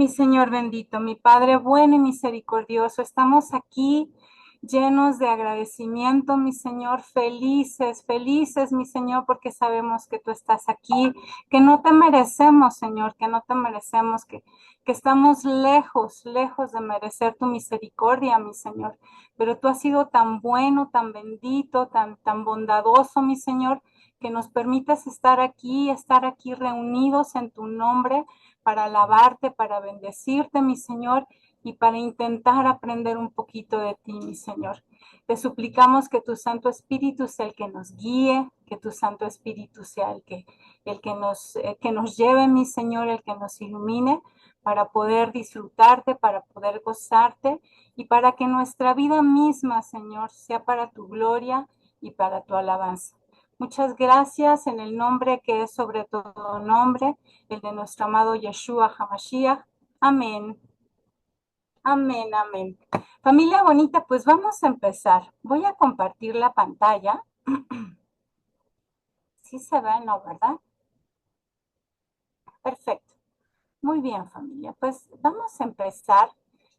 Mi Señor bendito, mi Padre bueno y misericordioso, estamos aquí llenos de agradecimiento, mi Señor, felices, felices, mi Señor, porque sabemos que tú estás aquí, que no te merecemos, Señor, que no te merecemos, que estamos lejos, lejos de merecer tu misericordia, mi Señor. Pero tú has sido tan bueno, tan bendito, tan bondadoso, mi Señor, que nos permites estar aquí reunidos en tu nombre para alabarte, para bendecirte, mi Señor, y para intentar aprender un poquito de ti, mi Señor. Te suplicamos que tu Santo Espíritu sea el que nos guíe, que tu Santo Espíritu sea que nos lleve, mi Señor, el que nos ilumine para poder disfrutarte, para poder gozarte y para que nuestra vida misma, Señor, sea para tu gloria y para tu alabanza. Muchas gracias en el nombre que es sobre todo nombre, el de nuestro amado Yeshua HaMashiach. Amén. Amén, amén. Familia bonita, pues vamos a empezar. Voy a compartir la pantalla. Sí se ve, ¿no? ¿Verdad? Perfecto. Muy bien, familia. Pues vamos a empezar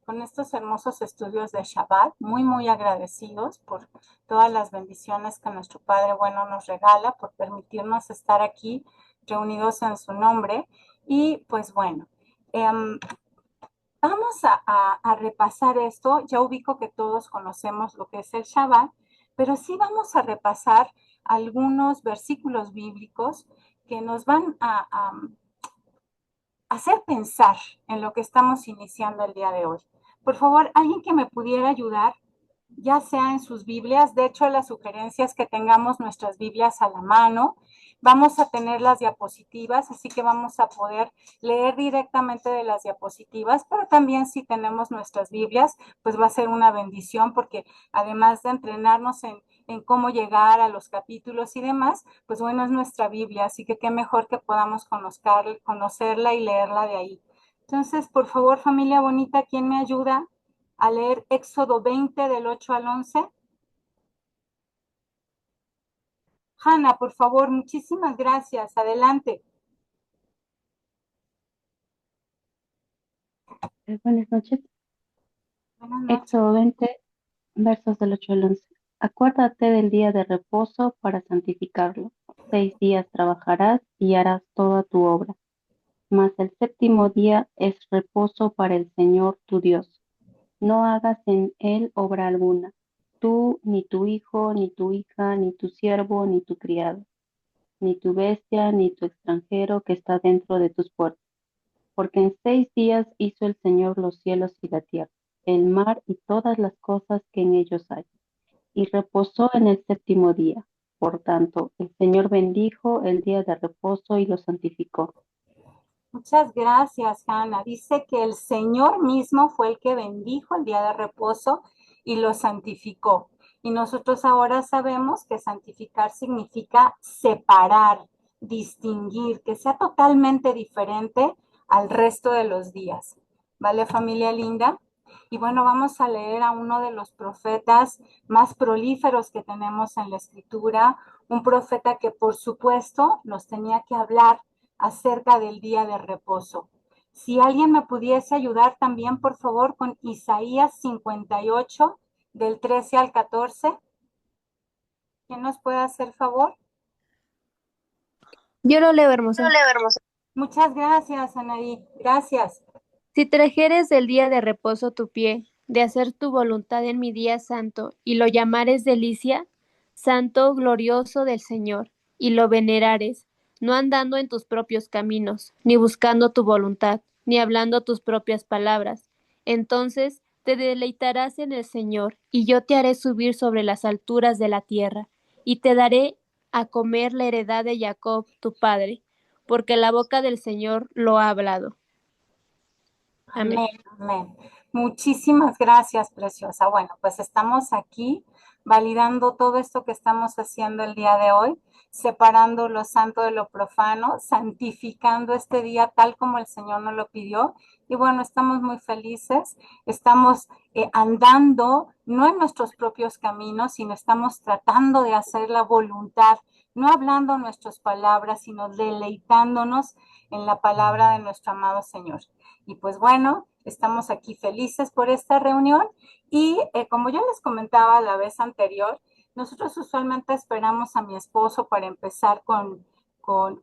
con estos hermosos estudios de Shabbat, muy agradecidos por todas las bendiciones que nuestro Padre bueno nos regala, por permitirnos estar aquí reunidos en su nombre. Y pues bueno, vamos a repasar esto. Ya ubico que todos conocemos lo que es el Shabbat, pero sí vamos a repasar algunos versículos bíblicos que nos van a hacer pensar en lo que estamos iniciando el día de hoy. Por favor, alguien que me pudiera ayudar, ya sea en sus Biblias. De hecho, la sugerencia es que tengamos nuestras Biblias a la mano. Vamos a tener las diapositivas, así que vamos a poder leer directamente de las diapositivas, pero también si tenemos nuestras Biblias, pues va a ser una bendición porque además de entrenarnos en cómo llegar a los capítulos y demás, pues bueno, es nuestra Biblia, así que qué mejor que podamos conocerla y leerla de ahí. Entonces, por favor, familia bonita, ¿quién me ayuda a leer Éxodo 20 del 8 al 11? Hanna, por favor, muchísimas gracias. Adelante. Buenas noches. Buenas noches. Éxodo 20, versos del 8 al 11. Acuérdate del día de reposo para santificarlo. 6 días trabajarás y harás toda tu obra. Mas el séptimo día es reposo para el Señor tu Dios. No hagas en él obra alguna, tú, ni tu hijo, ni tu hija, ni tu siervo, ni tu criado, ni tu bestia, ni tu extranjero que está dentro de tus puertas. Porque en 6 días hizo el Señor los cielos y la tierra, el mar y todas las cosas que en ellos hay, y reposó en el séptimo día. Por tanto, el Señor bendijo el día de reposo y lo santificó. Muchas gracias, Hanna. Dice que el Señor mismo fue el que bendijo el día de reposo y lo santificó. Y nosotros ahora sabemos que santificar significa separar, distinguir, que sea totalmente diferente al resto de los días. ¿Vale, familia linda? Y bueno, vamos a leer a uno de los profetas más prolíferos que tenemos en la escritura, un profeta que por supuesto nos tenía que hablar acerca del día de reposo. Si alguien me pudiese ayudar también, por favor, con Isaías 58, del 13 al 14. ¿Quién nos puede hacer favor? Yo lo leo, hermosa. Muchas gracias, Anaí. Gracias. Si trajeres del día de reposo tu pie, de hacer tu voluntad en mi día santo, y lo llamares delicia, santo glorioso del Señor, y lo venerares, no andando en tus propios caminos, ni buscando tu voluntad, ni hablando tus propias palabras, entonces te deleitarás en el Señor, y yo te haré subir sobre las alturas de la tierra, y te daré a comer la heredad de Jacob, tu padre, porque la boca del Señor lo ha hablado. Amén. Amén, amén. Muchísimas gracias, preciosa. Bueno, pues estamos aquí validando todo esto que estamos haciendo el día de hoy, separando lo santo de lo profano, santificando este día tal como el Señor nos lo pidió. Y bueno, estamos muy felices, estamos andando no en nuestros propios caminos, sino estamos tratando de hacer la voluntad no hablando nuestras palabras, sino deleitándonos en la palabra de nuestro amado Señor. Y pues bueno, estamos aquí felices por esta reunión y como ya les comentaba la vez anterior, nosotros usualmente esperamos a mi esposo para empezar con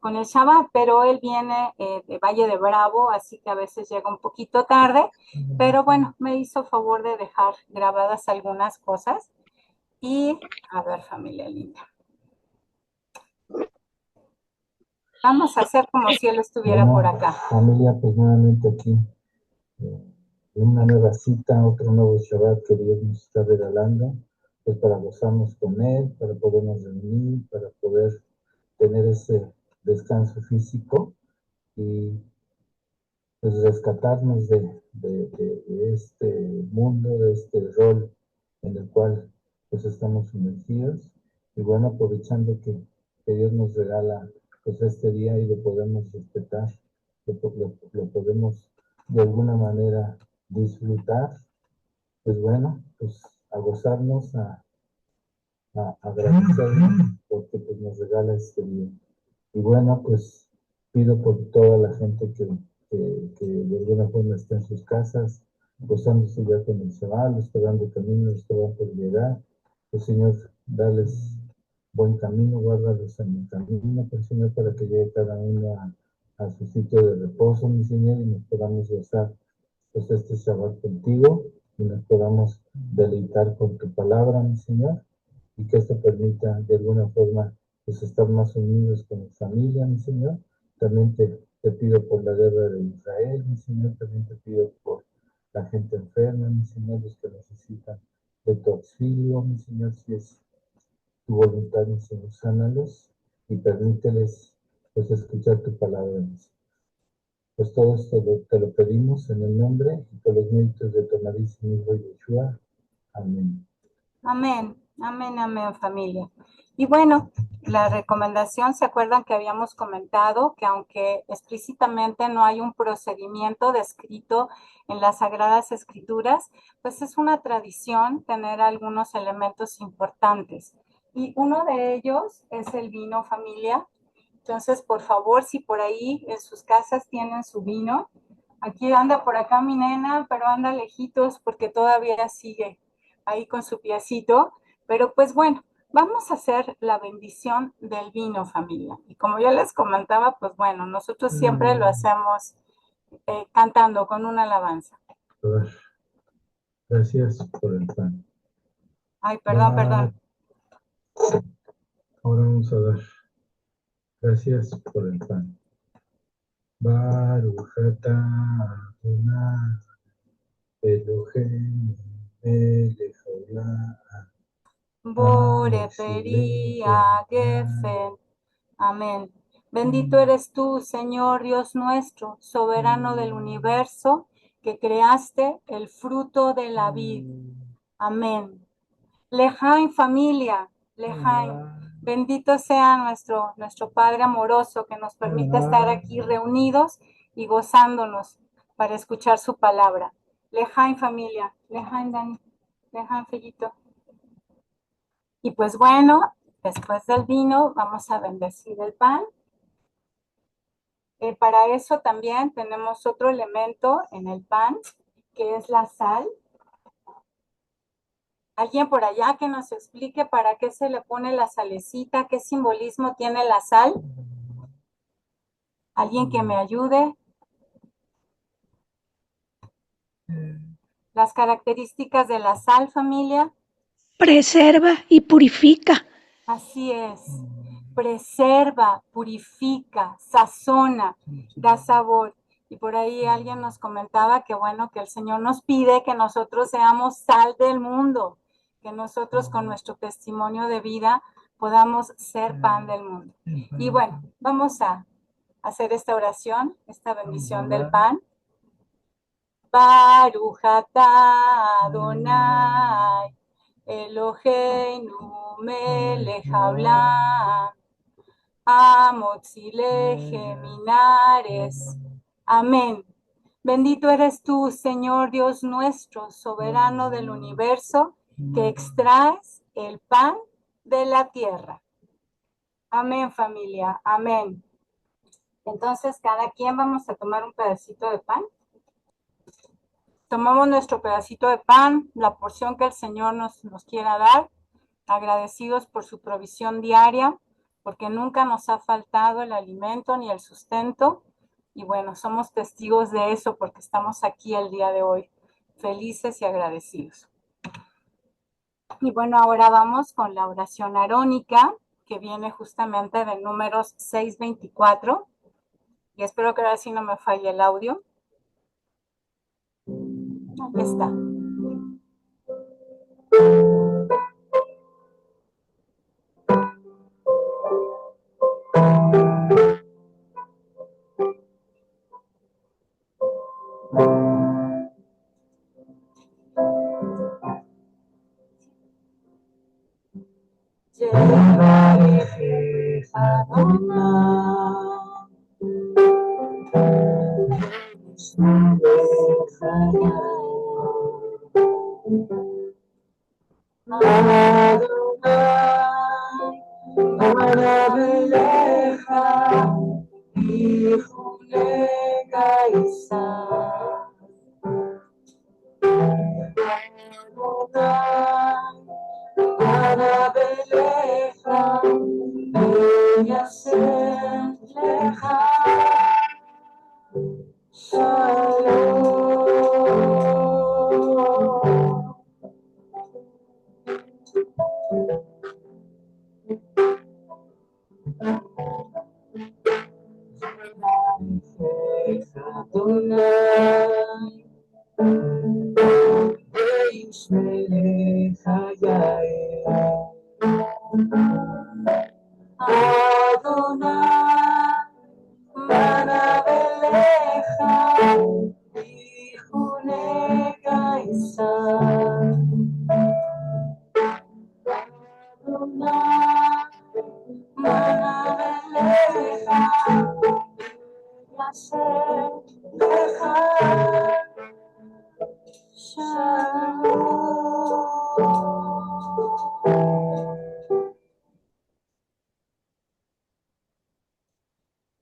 el Shabbat, pero él viene de Valle de Bravo, así que a veces llega un poquito tarde, pero bueno, me hizo favor de dejar grabadas algunas cosas. Y a ver, familia linda, vamos a hacer como si él estuviera por acá. Familia, pues nuevamente aquí, una nueva cita, otro nuevo Shabbat que Dios nos está regalando, pues para gozarnos con Él, para podernos reunir, para poder tener ese descanso físico y pues rescatarnos de este mundo, de este rol en el cual pues estamos sumergidos. Y bueno, aprovechando que Dios nos regala pues este día y lo podemos respetar, lo podemos de alguna manera disfrutar, pues bueno, pues a gozarnos, a agradecernos porque pues nos regala este día. Y bueno, pues pido por toda la gente que de alguna forma está en sus casas, gozándose ya con el Shabbat, los que van de camino, los que van por llegar. Pues Señor, dales buen camino, guárdalos en el camino, pues Señor, para que llegue cada uno a su sitio de reposo, mi Señor, y nos podamos gozar pues este Shabbat contigo y nos podamos deleitar con tu palabra, mi Señor, y que esto permita de alguna forma pues estar más unidos con mi familia, mi Señor. También te pido por la guerra de Israel, mi Señor. También te pido por la gente enferma, mi Señor, los que necesitan de tu auxilio, mi Señor, si es tu voluntad, mi Señor, sánalos y permíteles pues escuchar tu palabra, mi Señor. Pues todo esto te lo pedimos en el nombre y por los méritos de tu amadísimo Hijo Yeshua. Amén. Amén, amén, amén, familia. Y bueno, la recomendación, ¿se acuerdan que habíamos comentado que aunque explícitamente no hay un procedimiento descrito en las Sagradas Escrituras, pues es una tradición tener algunos elementos importantes? Y uno de ellos es el vino, familia. Entonces, por favor, si por ahí en sus casas tienen su vino, aquí anda por acá mi nena, pero anda lejitos porque todavía sigue ahí con su piecito, pero pues bueno, vamos a hacer la bendición del vino, familia. Y como ya les comentaba, pues bueno, nosotros siempre lo hacemos cantando con una alabanza. Gracias por el pan. Ay, perdón. Ahora vamos a dar gracias por el pan. Baruch atah Adonai Eloheinu melech haolam Bore peria gefen. Amén. Bendito eres tú, Señor Dios nuestro, soberano del universo, que creaste el fruto de la vid. Amén. Lejaim, familia, Lejaim. Bendito sea nuestro Padre amoroso que nos permite estar aquí reunidos y gozándonos para escuchar su palabra. Lejaim, familia. Lejaim, Dani. Lejaim, Fellito. Y pues bueno, después del vino vamos a bendecir el pan. Para eso también tenemos otro elemento en el pan, que es la sal. ¿Alguien por allá que nos explique para qué se le pone la salecita? ¿Qué simbolismo tiene la sal? ¿Alguien que me ayude? Las características de la sal, familia. Preserva y purifica. Así es. Preserva, purifica, sazona, da sabor. Y por ahí alguien nos comentaba que bueno, que el Señor nos pide que nosotros seamos sal del mundo, que nosotros con nuestro testimonio de vida podamos ser pan del mundo. Y bueno, vamos a hacer esta oración, esta bendición del pan. Baruch atah Adonai Eloheinu melech haolam Amotzile Minares. Amén. Bendito eres tú, Señor Dios nuestro, soberano del universo, que extraes el pan de la tierra. Amén, familia. Amén. Entonces, cada quien vamos a tomar un pedacito de pan. Tomamos nuestro pedacito de pan, la porción que el Señor nos quiera dar, agradecidos por su provisión diaria, porque nunca nos ha faltado el alimento ni el sustento. Y bueno, somos testigos de eso porque estamos aquí el día de hoy, felices y agradecidos. Y bueno, ahora vamos con la oración arónica, que viene justamente de Números 6:24. Y espero que ahora sí no me falle el audio. Ahí está.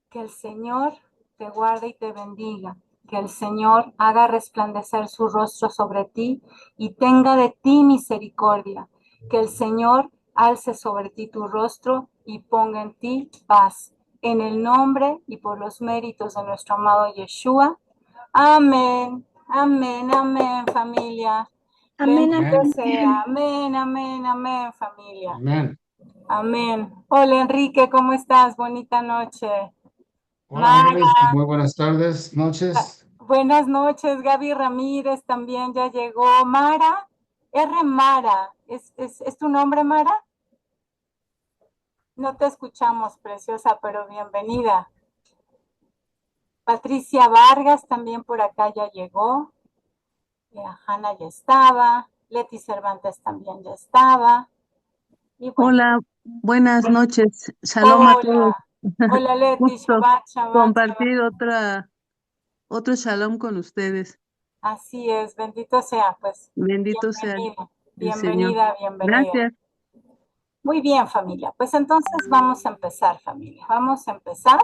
Que el Señor te guarde y te bendiga. Que el Señor haga resplandecer su rostro sobre ti y tenga de ti misericordia. Que el Señor alce sobre ti tu rostro y ponga en ti paz. En el nombre y por los méritos de nuestro amado Yeshua. Amén. Amén, amén, familia. Amén, Bendito amén. sea. Amén, amén, amén, familia. Amén. Amén. Hola, Enrique, ¿cómo estás? Bonita noche. Hola Ángeles, muy buenas tardes, noches. Buenas noches, Gaby Ramírez también ya llegó. Mara, Mara, ¿es tu nombre, Mara? No te escuchamos, preciosa, pero bienvenida. Patricia Vargas también por acá ya llegó. Hanna ya estaba. Leti Cervantes también ya estaba. Y bueno, Hola, buenas noches. Shalom a todos. hola Leti, Gusto Shabbat, Shabbat, Shabbat. compartir otro shalom con ustedes. Así es, bendito sea, pues. Bendito sea el Señor. Bienvenida, bienvenida. Gracias. Muy bien, familia. Pues entonces vamos a empezar, familia. Vamos a empezar.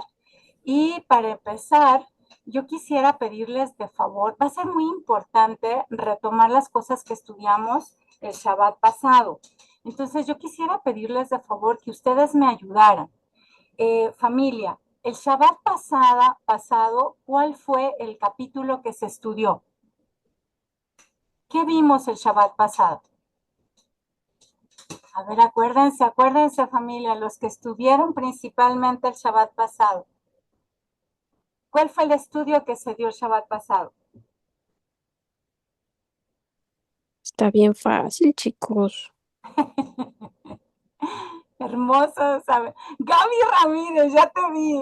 Y para empezar, yo quisiera pedirles de favor, va a ser muy importante retomar las cosas que estudiamos el Shabbat pasado. Entonces yo quisiera pedirles de favor que ustedes me ayudaran. Familia, el Shabbat pasado, ¿cuál fue el capítulo que se estudió? ¿Qué vimos el Shabbat pasado? A ver, acuérdense familia, los que estuvieron principalmente el Shabbat pasado. ¿Cuál fue el estudio que se dio el Shabbat pasado? Está bien fácil, chicos. Hermoso, ¿sabes? Gaby Ramírez, ya te vi.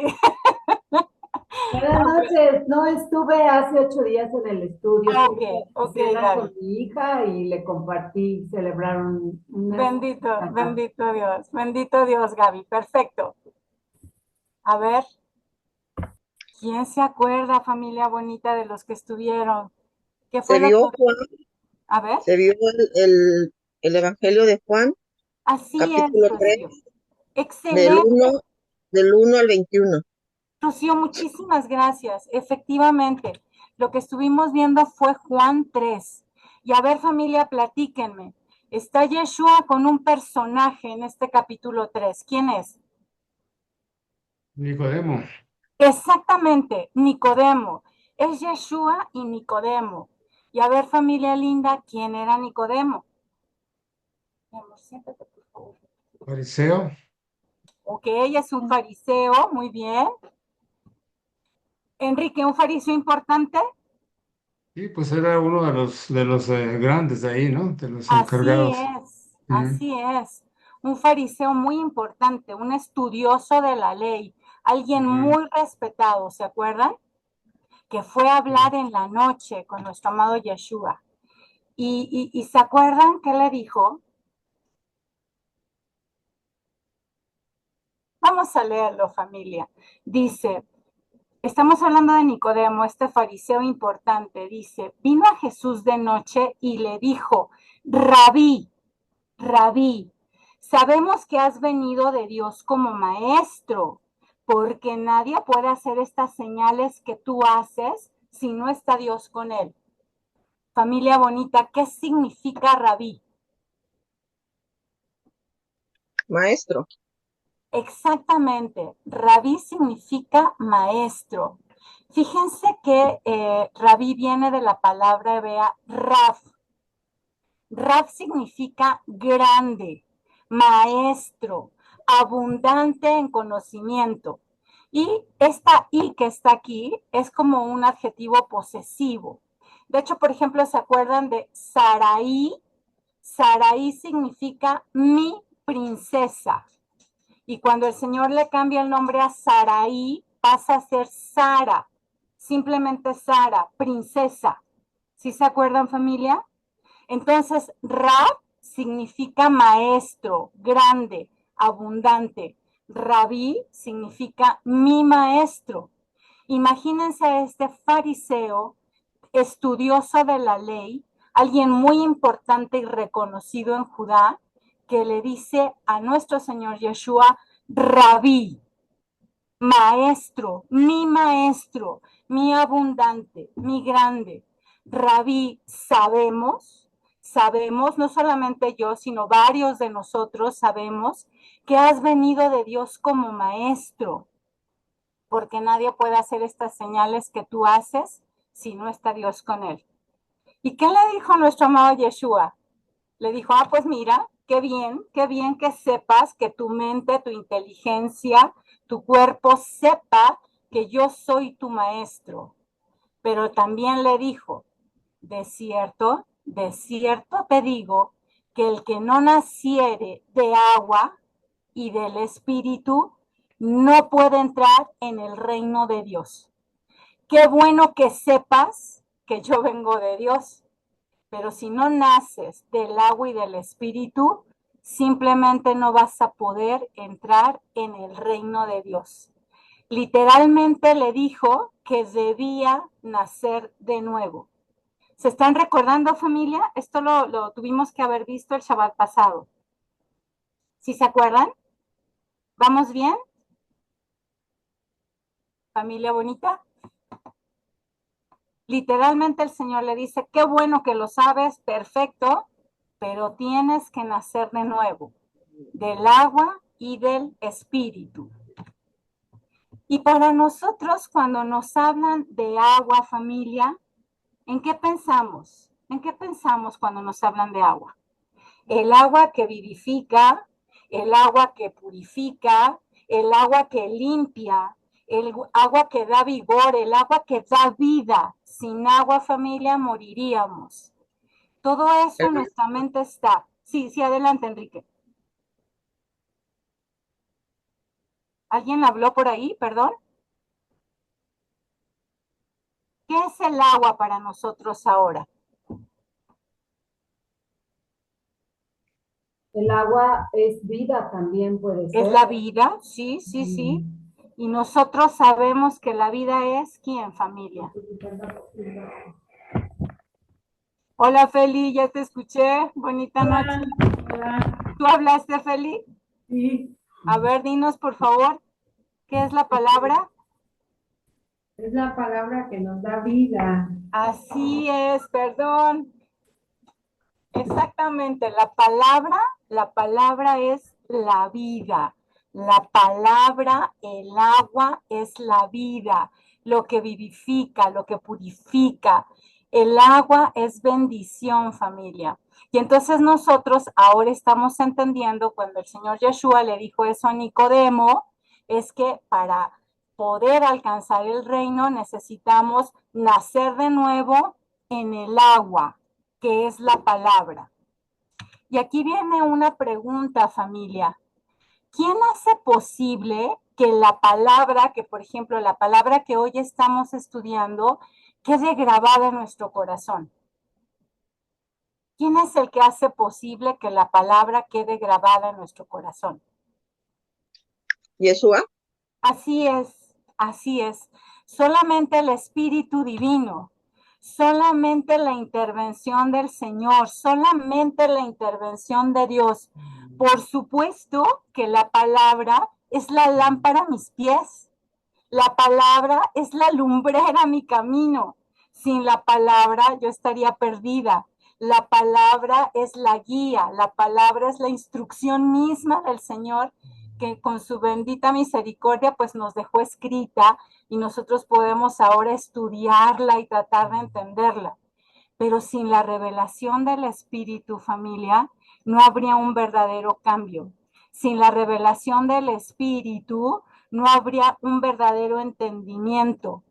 Buenas noches, no estuve hace 8 días en el estudio, Ok, cena Gaby. con mi hija y le compartí, celebraron Bendito Dios, Gaby, perfecto. A ver, ¿quién se acuerda, familia bonita, de los que estuvieron? ¿Qué fue Se vio Juan, A ver, se vio el Evangelio de Juan, así es, capítulo 3, Rocío. Excelente, del 1 al 21. Rocío, muchísimas gracias. Efectivamente, lo que estuvimos viendo fue Juan 3. Y a ver, familia, platíquenme. Está Yeshua con un personaje en este capítulo 3. ¿Quién es? Nicodemo. Exactamente, Nicodemo. Es Yeshua y Nicodemo. Y a ver, familia linda, ¿quién era Nicodemo? Mi amor, siéntate, por favor. Fariseo. Ok, es un fariseo, muy bien. Enrique, ¿un fariseo importante? Sí, pues era uno de los grandes de ahí, ¿no? De los Así encargados. es, así es. Un fariseo muy importante, un estudioso de la ley, alguien muy respetado, ¿se acuerdan? Que fue a hablar en la noche con nuestro amado Yeshua. ¿Y se acuerdan qué le dijo? Vamos a leerlo, familia. Dice, estamos hablando de Nicodemo, este fariseo importante. Dice, vino a Jesús de noche y le dijo, Rabí, Rabí, sabemos que has venido de Dios como maestro, porque nadie puede hacer estas señales que tú haces si no está Dios con él. Familia bonita, ¿qué significa Rabí? Maestro. Exactamente, Rabí significa maestro. Fíjense que Rabí viene de la palabra hebrea Raf. Raf significa grande, maestro, abundante en conocimiento. Y esta I que está aquí es como un adjetivo posesivo. De hecho, por ejemplo, ¿se acuerdan de Saraí? Saraí significa mi princesa. Y cuando el Señor le cambia el nombre a Saraí, pasa a ser Sara, simplemente Sara, princesa. ¿Sí se acuerdan, familia? Entonces, Rab significa maestro, grande, abundante. Rabí significa mi maestro. Imagínense a este fariseo, estudioso de la ley, alguien muy importante y reconocido en Judá, que le dice a nuestro Señor Yeshua, Rabí, maestro, mi abundante, mi grande. Rabí, sabemos, no solamente yo, sino varios de nosotros sabemos que has venido de Dios como maestro, porque nadie puede hacer estas señales que tú haces si no está Dios con él. ¿Y qué le dijo nuestro amado Yeshua? Le dijo, pues mira, qué bien que sepas, que tu mente, tu inteligencia, tu cuerpo sepa que yo soy tu maestro. Pero también le dijo, de cierto te digo, que el que no naciere de agua y del Espíritu no puede entrar en el reino de Dios. Qué bueno que sepas que yo vengo de Dios, pero si no naces del agua y del Espíritu, simplemente no vas a poder entrar en el reino de Dios. Literalmente le dijo que debía nacer de nuevo. ¿Se están recordando, familia? Esto lo tuvimos que haber visto el Shabbat pasado. ¿Sí se acuerdan? ¿Vamos bien? ¿Familia bonita? Literalmente el Señor le dice, qué bueno que lo sabes, perfecto, pero tienes que nacer de nuevo, del agua y del Espíritu. Y para nosotros, cuando nos hablan de agua, familia, ¿en qué pensamos? ¿En qué pensamos cuando nos hablan de agua? El agua que vivifica, el agua que purifica, el agua que limpia, el agua que da vigor, el agua que da vida. Sin agua, familia, moriríamos. Todo eso en nuestra mente está. Sí, adelante, Enrique. ¿Alguien habló por ahí? Perdón. ¿Qué es el agua para nosotros ahora? El agua es vida también puede ser. Es la vida, sí. Y nosotros sabemos que la vida es ¿quién, familia? Hola, Feli, ya te escuché. Bonita noche. Hola. ¿Tú hablaste, Feli? Sí. A ver, dinos por favor, ¿qué es la palabra? Es la palabra que nos da vida. Así es, perdón. Exactamente, la palabra es la vida. La palabra, el agua es la vida, lo que vivifica, lo que purifica. El agua es bendición, familia. Y entonces nosotros ahora estamos entendiendo cuando el Señor Yeshua le dijo eso a Nicodemo, es que para poder alcanzar el reino necesitamos nacer de nuevo en el agua, que es la palabra. Y aquí viene una pregunta, familia. ¿Quién hace posible que la palabra, que por ejemplo la palabra que hoy estamos estudiando, quede grabada en nuestro corazón? ¿Quién es el que hace posible que la palabra quede grabada en nuestro corazón? Yeshua. Así es, así es. Solamente el Espíritu Divino, solamente la intervención del Señor, solamente la intervención de Dios. Por supuesto que la palabra es la lámpara a mis pies. La palabra es la lumbrera a mi camino. Sin la palabra yo estaría perdida. La palabra es la guía, la palabra es la instrucción misma del Señor que con su bendita misericordia pues nos dejó escrita y nosotros podemos ahora estudiarla y tratar de entenderla. Pero sin la revelación del Espíritu, familia, no habría un verdadero cambio. Sin la revelación del Espíritu, no habría un verdadero entendimiento.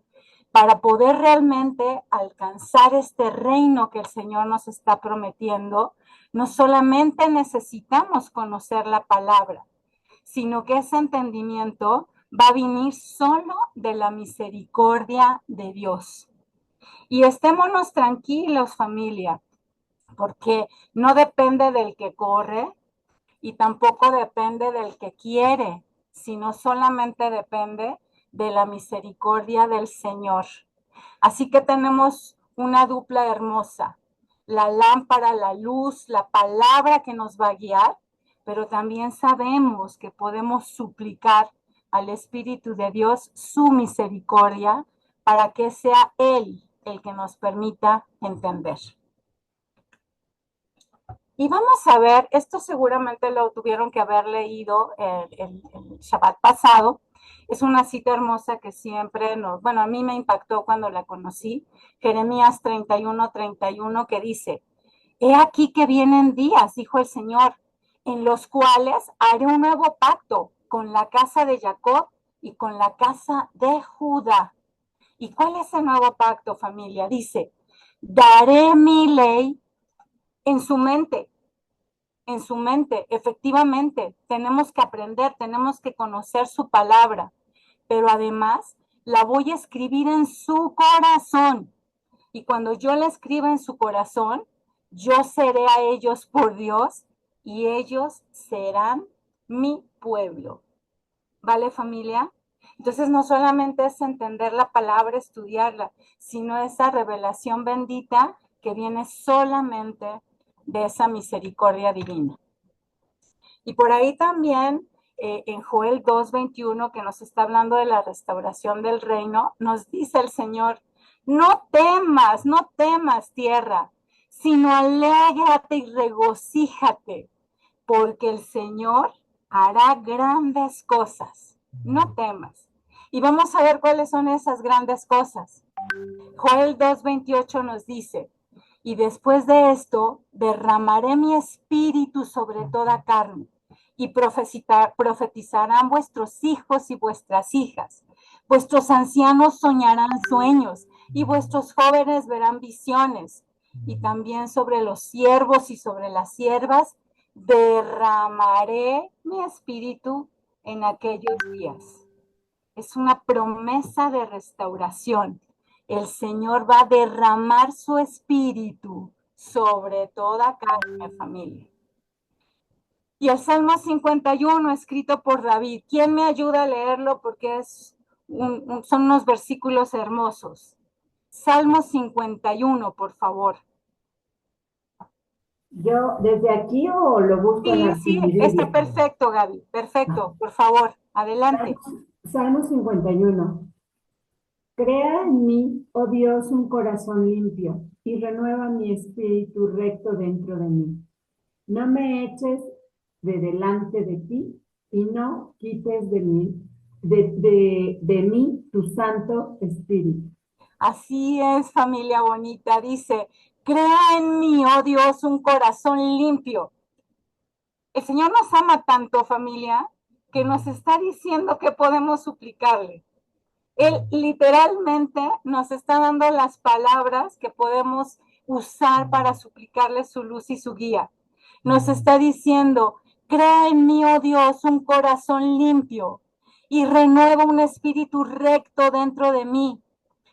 Para poder realmente alcanzar este reino que el Señor nos está prometiendo, no solamente necesitamos conocer la palabra, sino que ese entendimiento va a venir solo de la misericordia de Dios. Y estémonos tranquilos, familia, porque no depende del que corre y tampoco depende del que quiere, sino solamente depende de la misericordia del Señor. Así que tenemos una dupla hermosa, la lámpara, la luz, la palabra que nos va a guiar, pero también sabemos que podemos suplicar al Espíritu de Dios su misericordia para que sea Él el que nos permita entender. Y vamos a ver, esto seguramente lo tuvieron que haber leído el Shabbat pasado. Es una cita hermosa que siempre nos, bueno, a mí me impactó cuando la conocí. Jeremías 31:31 que dice, he aquí que vienen días, dijo el Señor, en los cuales haré un nuevo pacto con la casa de Jacob y con la casa de Judá. ¿Y cuál es el nuevo pacto, familia? Dice, daré mi ley en su mente. En su mente, efectivamente, tenemos que aprender, tenemos que conocer su palabra, pero además la voy a escribir en su corazón. Y cuando yo la escriba en su corazón, yo seré a ellos por Dios y ellos serán mi pueblo. ¿Vale, familia? Entonces no solamente es entender la palabra, estudiarla, sino esa revelación bendita que viene solamente de esa misericordia divina. Y por ahí también en Joel 2:21, que nos está hablando de la restauración del reino, nos dice el Señor, no temas tierra, sino alégrate y regocíjate, porque el Señor hará grandes cosas. No temas. Y vamos a ver cuáles son esas grandes cosas. Joel 2:28 nos dice, y después de esto derramaré mi espíritu sobre toda carne, y profetizarán vuestros hijos y vuestras hijas. Vuestros ancianos soñarán sueños, y vuestros jóvenes verán visiones. Y también sobre los siervos y sobre las siervas derramaré mi espíritu en aquellos días. Es una promesa de restauración. El Señor va a derramar su espíritu sobre toda carne, familia. Y el Salmo 51, escrito por David. ¿Quién me ayuda a leerlo? Porque son unos versículos hermosos. Salmo 51, por favor. Yo, ¿desde aquí o lo busco en la Sí, está Biblia? perfecto, Gaby. Perfecto. Por favor, adelante. Salmo 51. Crea en mí, oh Dios, un corazón limpio y renueva mi espíritu recto dentro de mí. No me eches de delante de ti y no quites de mí tu Santo Espíritu. Así es, familia bonita. Dice, crea en mí, oh Dios, un corazón limpio. El Señor nos ama tanto, familia, que nos está diciendo que podemos suplicarle. Él literalmente nos está dando las palabras que podemos usar para suplicarle su luz y su guía. Nos está diciendo, crea en mí, oh Dios, un corazón limpio y renueva un espíritu recto dentro de mí.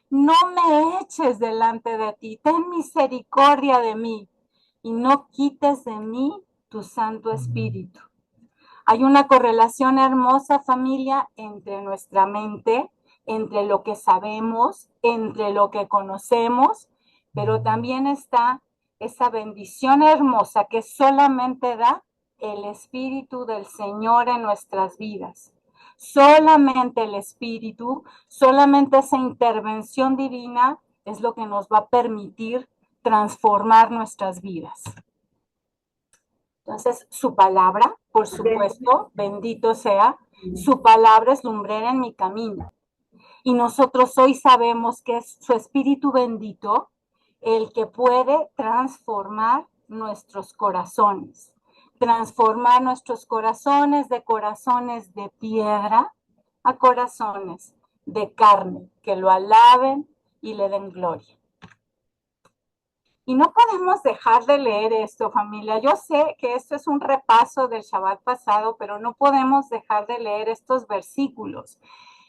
No me eches delante de ti, ten misericordia de mí y no quites de mí tu Santo Espíritu. Hay una correlación hermosa, familia, entre nuestra mente, entre lo que sabemos, entre lo que conocemos, pero también está esa bendición hermosa que solamente da el Espíritu del Señor en nuestras vidas. Solamente el Espíritu, solamente esa intervención divina es lo que nos va a permitir transformar nuestras vidas. Entonces, su palabra, por supuesto, bendito sea, su palabra es lumbrera en mi camino. Y nosotros hoy sabemos que es su Espíritu bendito el que puede transformar nuestros corazones, transformar nuestros corazones de corazones de piedra a corazones de carne, que lo alaben y le den gloria. Y no podemos dejar de leer esto, familia. Yo sé que esto es un repaso del Shabbat pasado, pero no podemos dejar de leer estos versículos.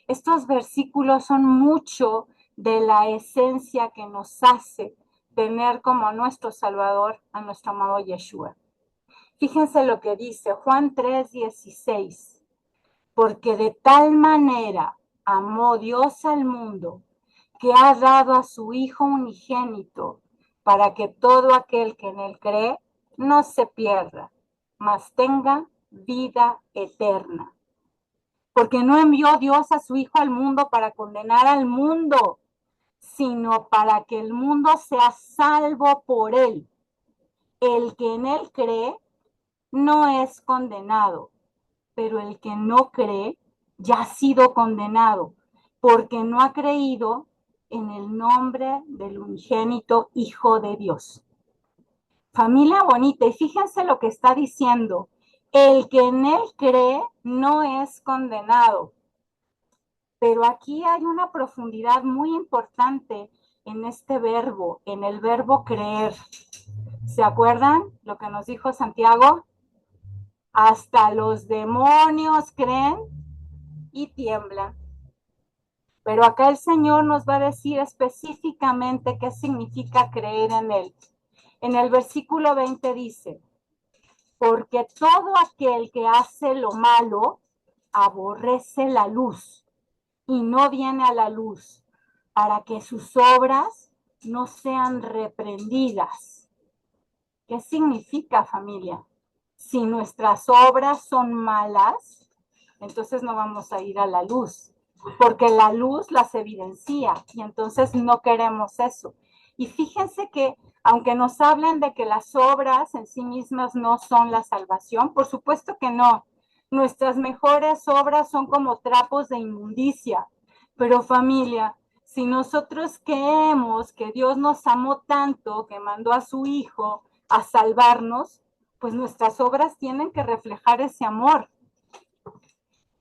Estos versículos son mucho de la esencia que nos hace tener como nuestro Salvador a nuestro amado Yeshua. Fíjense lo que dice Juan 3:16. Porque de tal manera amó Dios al mundo que ha dado a su Hijo unigénito para que todo aquel que en él cree no se pierda, mas tenga vida eterna. Porque no envió Dios a su Hijo al mundo para condenar al mundo, sino para que el mundo sea salvo por él. El que en él cree no es condenado, pero el que no cree ya ha sido condenado, porque no ha creído en el nombre del unigénito Hijo de Dios. Familia bonita, y fíjense lo que está diciendo. El que en él cree no es condenado. Pero aquí hay una profundidad muy importante en este verbo, en el verbo creer. ¿Se acuerdan lo que nos dijo Santiago? Hasta los demonios creen y tiemblan. Pero acá el Señor nos va a decir específicamente qué significa creer en Él. En el versículo 20 dice, porque todo aquel que hace lo malo aborrece la luz y no viene a la luz para que sus obras no sean reprendidas. ¿Qué significa, familia? Si nuestras obras son malas, entonces no vamos a ir a la luz, porque la luz las evidencia y entonces no queremos eso. Y fíjense que aunque nos hablen de que las obras en sí mismas no son la salvación, por supuesto que no. Nuestras mejores obras son como trapos de inmundicia. Pero familia, si nosotros creemos que Dios nos amó tanto, que mandó a su Hijo a salvarnos, pues nuestras obras tienen que reflejar ese amor.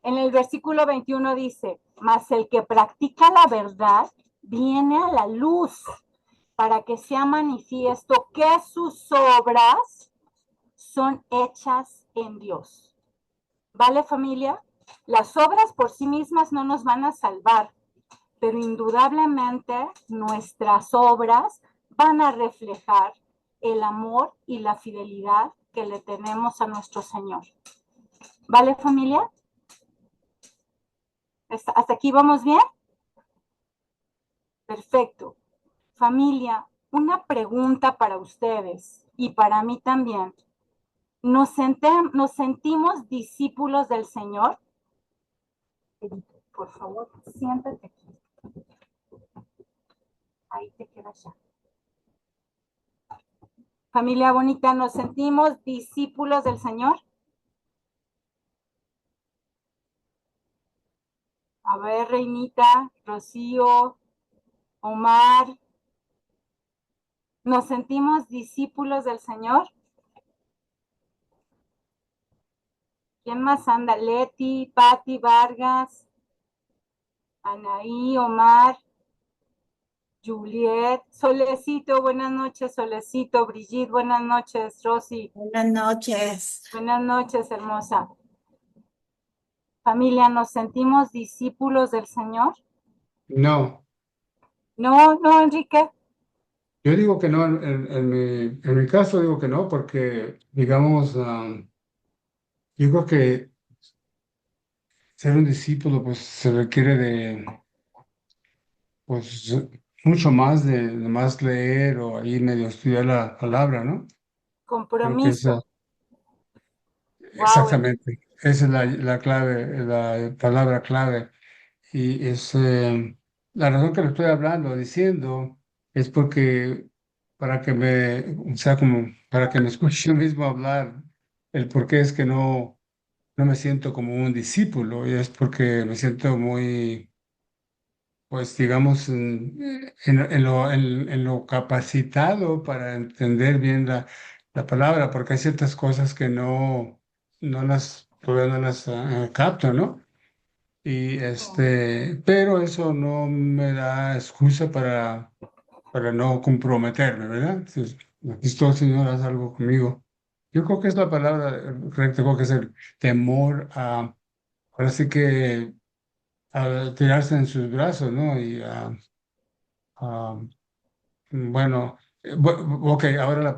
En el versículo 21 dice, mas el que practica la verdad viene a la luz para que sea manifiesto que sus obras son hechas en Dios. ¿Vale, familia? Las obras por sí mismas no nos van a salvar, pero indudablemente nuestras obras van a reflejar el amor y la fidelidad que le tenemos a nuestro Señor. ¿Vale, familia? ¿Hasta aquí vamos bien? Perfecto. Familia, una pregunta para ustedes. y para mí también. Nos sentimos discípulos del Señor. Por favor, siéntate aquí. Ahí te quedas ya. Familia bonita, ¿nos sentimos discípulos del Señor? A ver, Reinita, Rocío, Omar, ¿nos sentimos discípulos del Señor? ¿Quién más anda? Leti, Patti, Vargas, Anaí, Omar, Juliet, Solecito, buenas noches, Solecito, Brigitte, buenas noches, Rosy. Buenas noches. Buenas noches, hermosa. Familia, ¿nos sentimos discípulos del Señor? No, No, no, Enrique. yo digo que no, en mi caso digo que no, porque, digamos, yo creo que ser un discípulo, pues, se requiere de, pues, mucho más de más leer o ahí medio estudiar la palabra, ¿no? Creo que Compromiso. Wow. exactamente, esa es la clave, la palabra clave. Y es la razón que le estoy hablando, diciendo, es porque o sea, como para que me escuche yo mismo hablar, el por qué es que no me siento como un discípulo, y es porque me siento muy, pues digamos, en lo capacitado para entender bien la palabra, porque hay ciertas cosas que todavía no las capto, ¿no? Pero eso no me da excusa para no comprometerme, ¿verdad? Entonces, aquí está el Señor, haz algo conmigo. Yo creo que es la palabra correcta, creo que es el temor ahora sí que a tirarse en sus brazos, ¿no? Y bueno, ok, ahora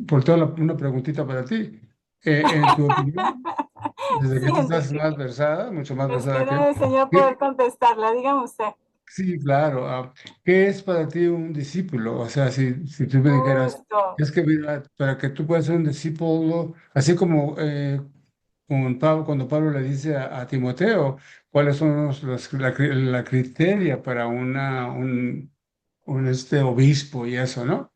por toda una preguntita para ti. En tu opinión, desde Sí, que tú estás Enrique. más versada, mucho más versada que Espero yo, el Señor ¿qué, poder contestarla. Dígame usted. sí, claro. ¿Qué es para ti un discípulo? O sea, si tú me dijeras, Justo. es que mira, para que tú puedas ser un discípulo, así como cuando Pablo le dice a Timoteo, cuáles son la criteria para un obispo y eso, ¿no?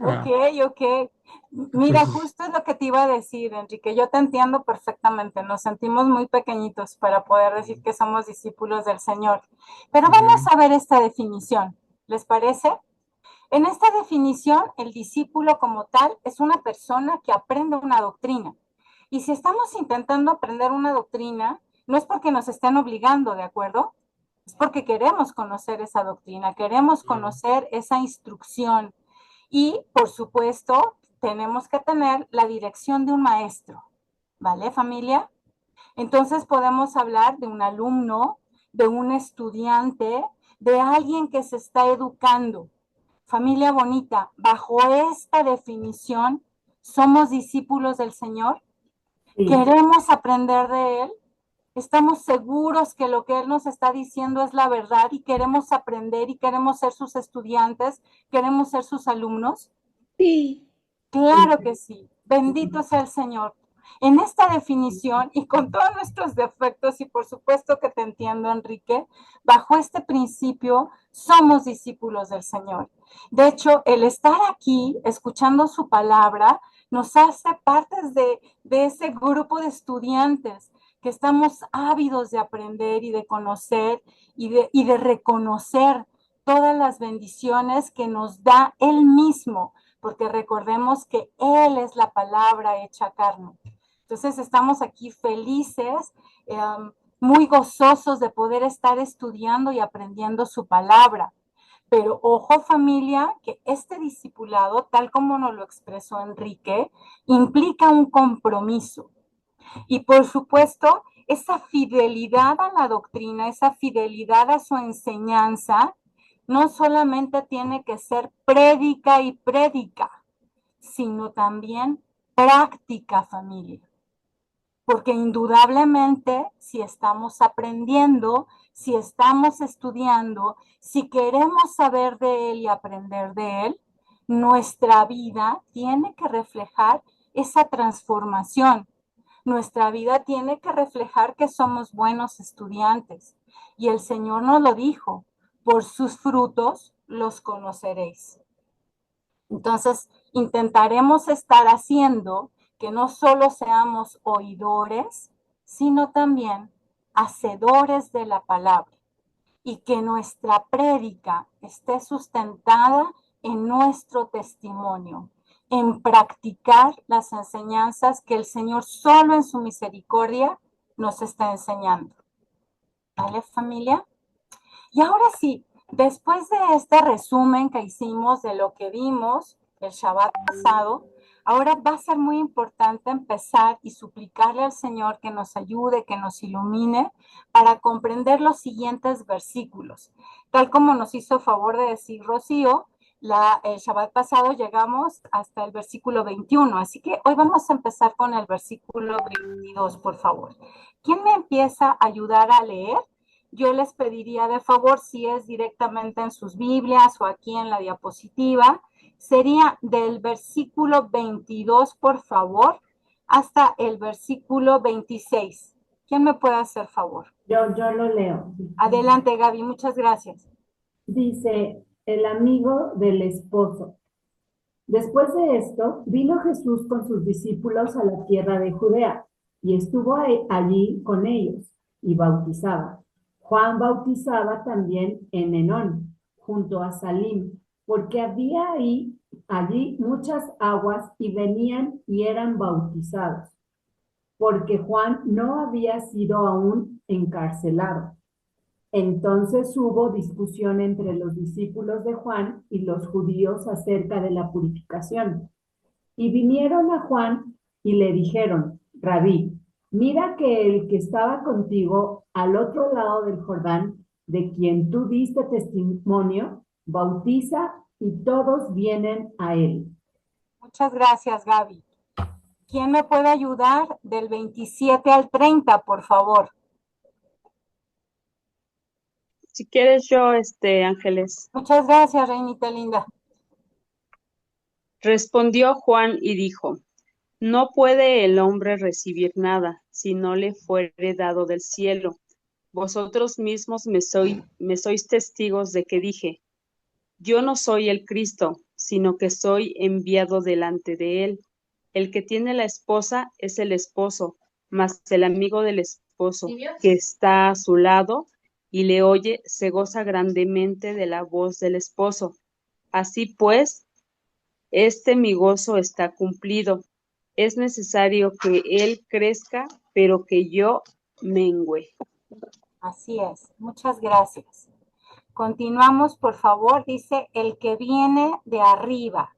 Ok, Ah, ok. Mira, entonces, justo es lo que te iba a decir, Enrique. Yo te entiendo perfectamente. Nos sentimos muy pequeñitos para poder decir que somos discípulos del Señor. Pero vamos ujú, a ver esta definición. ¿Les parece? En esta definición, el discípulo como tal es una persona que aprende una doctrina. Y si estamos intentando aprender una doctrina, no es porque nos estén obligando, ¿de acuerdo? Es porque queremos conocer esa doctrina, queremos conocer esa instrucción. Y, por supuesto, tenemos que tener la dirección de un maestro, ¿vale, familia? Entonces podemos hablar de un alumno, de un estudiante, de alguien que se está educando. Familia bonita, bajo esta definición, ¿somos discípulos del Señor? Sí. ¿Queremos aprender de Él? ¿Estamos seguros que lo que Él nos está diciendo es la verdad y queremos aprender y queremos ser sus estudiantes, queremos ser sus alumnos? Sí. Claro que sí. Bendito sea el Señor. En esta definición y con todos nuestros defectos, y por supuesto que te entiendo, Enrique, bajo este principio somos discípulos del Señor. De hecho, el estar aquí escuchando su palabra nos hace partes de ese grupo de estudiantes que estamos ávidos de aprender y de conocer y de reconocer todas las bendiciones que nos da Él mismo, porque recordemos que Él es la palabra hecha carne. Entonces estamos aquí felices, muy gozosos de poder estar estudiando y aprendiendo su palabra. Pero ojo familia, que este discipulado, tal como nos lo expresó Enrique, implica un compromiso. Y por supuesto, esa fidelidad a la doctrina, esa fidelidad a su enseñanza, no solamente tiene que ser prédica y prédica, sino también práctica, familia. Porque indudablemente, si estamos aprendiendo, si estamos estudiando, si queremos saber de Él y aprender de Él, nuestra vida tiene que reflejar esa transformación. Nuestra vida tiene que reflejar que somos buenos estudiantes. Y el Señor nos lo dijo, por sus frutos los conoceréis. Entonces, intentaremos estar haciendo que no solo seamos oidores, sino también hacedores de la palabra, y que nuestra prédica esté sustentada en nuestro testimonio, en practicar las enseñanzas que el Señor solo en su misericordia nos está enseñando. ¿Vale, familia? Y ahora sí, después de este resumen que hicimos de lo que vimos el Shabbat pasado, ahora va a ser muy importante empezar y suplicarle al Señor que nos ayude, que nos ilumine para comprender los siguientes versículos. Tal como nos hizo favor de decir Rocío, el Shabbat pasado llegamos hasta el versículo 21, así que hoy vamos a empezar con el versículo 22, por favor. ¿Quién me empieza a ayudar a leer? Yo les pediría de favor, si es directamente en sus Biblias o aquí en la diapositiva, sería del versículo 22, por favor, hasta el versículo 26. ¿Quién me puede hacer favor? Yo lo leo. Adelante, Gaby, muchas gracias. Dice, el amigo del esposo. Después de esto, vino Jesús con sus discípulos a la tierra de Judea, y estuvo allí con ellos, y bautizaba. Juan bautizaba también en Enón, junto a Salim, porque había allí muchas aguas, y venían y eran bautizados, porque Juan no había sido aún encarcelado. Entonces hubo discusión entre los discípulos de Juan y los judíos acerca de la purificación. Y vinieron a Juan y le dijeron, Rabí, mira que el que estaba contigo al otro lado del Jordán, de quien tú diste testimonio, bautiza y todos vienen a él. Muchas gracias, Gaby. ¿Quién me puede ayudar del 27 al 30, por favor? Si quieres yo, Ángeles. Muchas gracias, Reinita linda. Respondió Juan y dijo, no puede el hombre recibir nada si no le fuere dado del cielo. Vosotros mismos me sois testigos de que dije, yo no soy el Cristo, sino que soy enviado delante de él. El que tiene la esposa es el esposo, mas el amigo del esposo que está a su lado y le oye, se goza grandemente de la voz del esposo. Así pues, mi gozo está cumplido. Es necesario que él crezca, pero que yo mengüe. Así es. Muchas gracias. Continuamos, por favor. Dice, el que viene de arriba.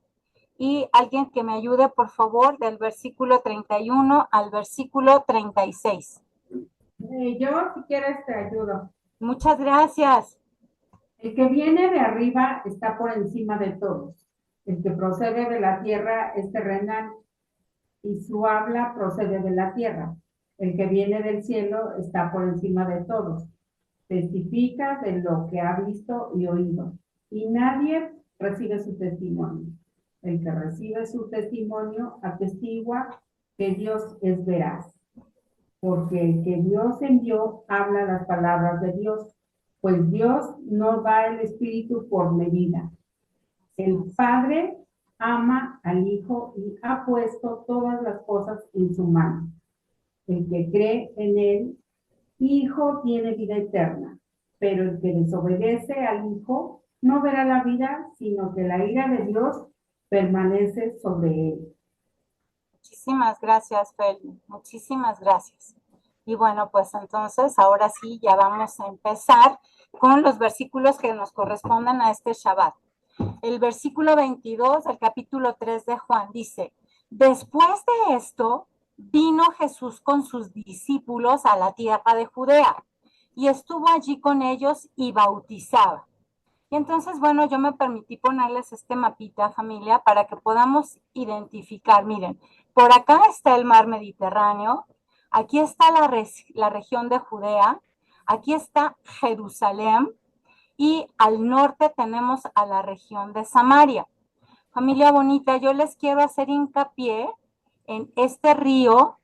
Y alguien que me ayude, por favor, del versículo 31 al versículo 36. Yo, si quieres, te ayudo. Muchas gracias. El que viene de arriba está por encima de todos. El que procede de la tierra es terrenal y su habla procede de la tierra. El que viene del cielo está por encima de todos. Testifica de lo que ha visto y oído, y nadie recibe su testimonio. El que recibe su testimonio atestigua que Dios es veraz, porque el que Dios envió habla las palabras de Dios, pues Dios no da el Espíritu por medida. El Padre ama al Hijo y ha puesto todas las cosas en su mano. El que cree en él, Hijo tiene vida eterna, pero el que desobedece al Hijo no verá la vida, sino que la ira de Dios permanece sobre él. Muchísimas gracias, Feli. Muchísimas gracias. Y bueno, pues entonces ahora sí ya vamos a empezar con los versículos que nos corresponden a este Shabbat. El versículo 22 del capítulo 3 de Juan dice, después de esto, vino Jesús con sus discípulos a la tierra de Judea y estuvo allí con ellos y bautizaba. Y entonces, bueno, yo me permití ponerles este mapita, familia, para que podamos identificar. Miren, por acá está el mar Mediterráneo, aquí está la región de Judea, aquí está Jerusalén y al norte tenemos a la región de Samaria. Familia bonita, yo les quiero hacer hincapié en este río,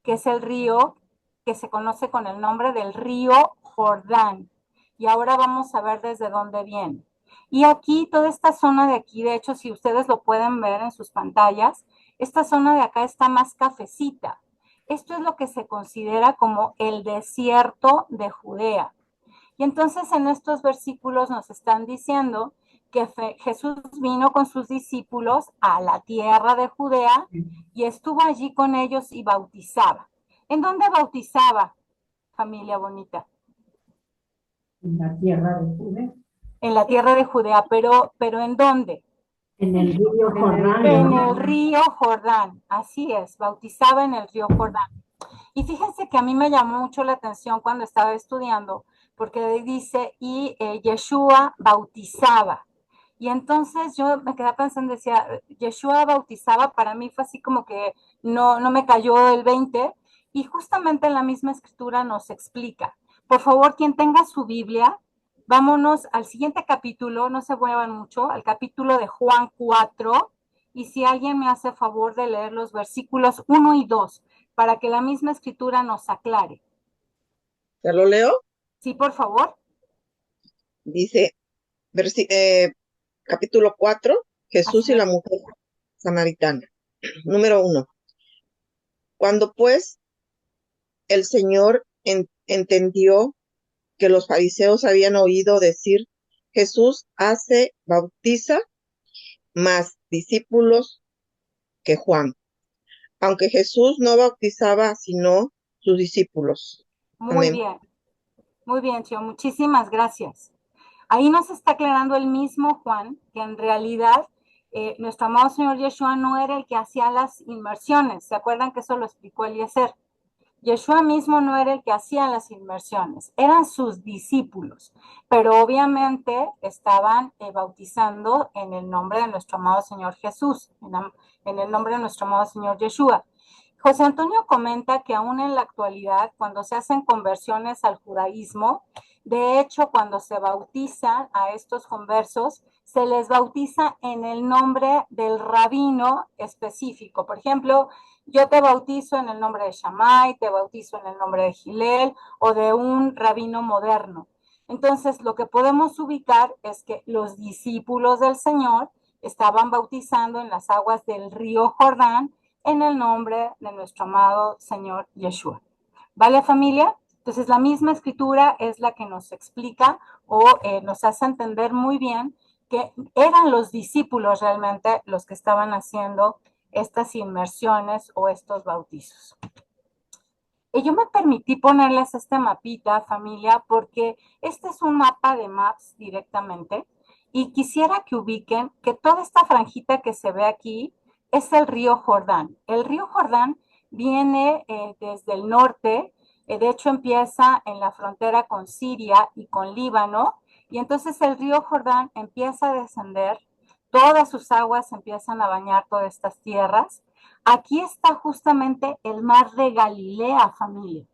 que es el río que se conoce con el nombre del río Jordán. Y ahora vamos a ver desde dónde viene. Y aquí, toda esta zona de aquí, de hecho, si ustedes lo pueden ver en sus pantallas, esta zona de acá está más cafecita. Esto es lo que se considera como el desierto de Judea. Y entonces en estos versículos nos están diciendo que Jesús vino con sus discípulos a la tierra de Judea y estuvo allí con ellos y bautizaba. ¿En dónde bautizaba, familia bonita? En la tierra de Judea. En la tierra de Judea, pero ¿en dónde? En el río Jordán. En el río Jordán, así es, bautizaba en el río Jordán. Y fíjense que a mí me llamó mucho la atención cuando estaba estudiando, porque dice, y Yeshua bautizaba. Y entonces yo me quedé pensando, decía, Yeshua bautizaba, para mí fue así como que no me cayó el 20, y justamente en la misma escritura nos explica. Por favor, quien tenga su Biblia, vámonos al siguiente capítulo, no se muevan mucho, al capítulo de Juan 4, y si alguien me hace favor de leer los versículos 1 y 2, para que la misma escritura nos aclare. ¿Te lo leo? Sí, por favor. Dice, capítulo 4, Jesús y la mujer samaritana. Número 1. Cuando pues el Señor entendió que los fariseos habían oído decir, Jesús bautiza más discípulos que Juan, aunque Jesús no bautizaba sino sus discípulos. Muy Amén. bien. Muy bien, Chio, muchísimas gracias. Ahí nos está aclarando el mismo Juan que en realidad nuestro amado Señor Yeshua no era el que hacía las inmersiones. ¿Se acuerdan que eso lo explicó Eliezer? Yeshua mismo no era el que hacía las inmersiones, eran sus discípulos, pero obviamente estaban bautizando en el nombre de nuestro amado Señor Jesús, en el nombre de nuestro amado Señor Yeshua. José Antonio comenta que aún en la actualidad, cuando se hacen conversiones al judaísmo, de hecho, cuando se bautizan a estos conversos, se les bautiza en el nombre del rabino específico. Por ejemplo, yo te bautizo en el nombre de Shammai, te bautizo en el nombre de Gilel o de un rabino moderno. Entonces, lo que podemos ubicar es que los discípulos del Señor estaban bautizando en las aguas del río Jordán en el nombre de nuestro amado Señor Yeshua. ¿Vale, familia? Entonces, la misma escritura es la que nos explica o nos hace entender muy bien que eran los discípulos realmente los que estaban haciendo estas inmersiones o estos bautizos. Y yo me permití ponerles este mapita, familia, porque este es un mapa de Maps directamente y quisiera que ubiquen que toda esta franjita que se ve aquí es el río Jordán. El río Jordán viene desde el norte, de hecho empieza en la frontera con Siria y con Líbano, y entonces el río Jordán empieza a descender, todas sus aguas empiezan a bañar todas estas tierras. Aquí está justamente el mar de Galilea, familia.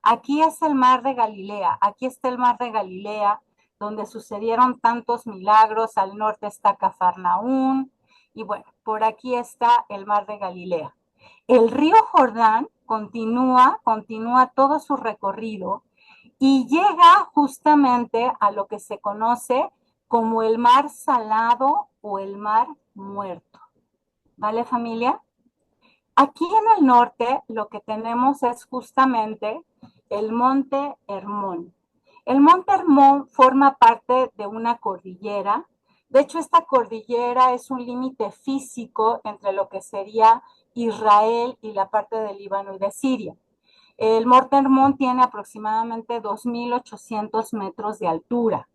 Aquí es el mar de Galilea, aquí está el mar de Galilea, donde sucedieron tantos milagros. Al norte está Cafarnaún, y bueno, por aquí está el mar de Galilea. El río Jordán continúa todo su recorrido y llega justamente a lo que se conoce como el mar salado o el mar muerto. ¿Vale, familia? Aquí en el norte lo que tenemos es justamente el monte Hermón. El monte Hermón forma parte de una cordillera. De hecho, esta cordillera es un límite físico entre lo que sería Israel y la parte del Líbano y de Siria. El monte Hermón tiene aproximadamente 2.800 metros de altura.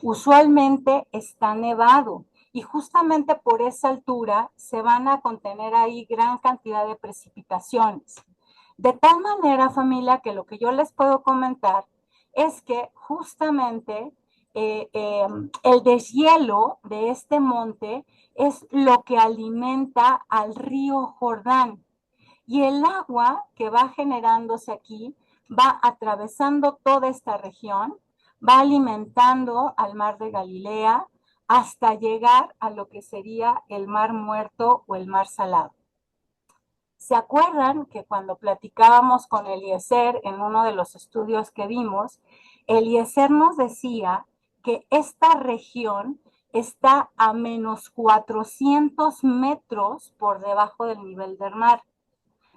Usualmente está nevado y justamente por esa altura se van a contener ahí gran cantidad de precipitaciones. De tal manera, familia, que lo que yo les puedo comentar es que justamente el deshielo de este monte es lo que alimenta al río Jordán. Y el agua que va generándose aquí va atravesando toda esta región, va alimentando al mar de Galilea, hasta llegar a lo que sería el Mar Muerto o el Mar Salado. ¿Se acuerdan que cuando platicábamos con Eliezer en uno de los estudios que vimos, Eliezer nos decía que esta región está a menos 400 metros por debajo del nivel del mar?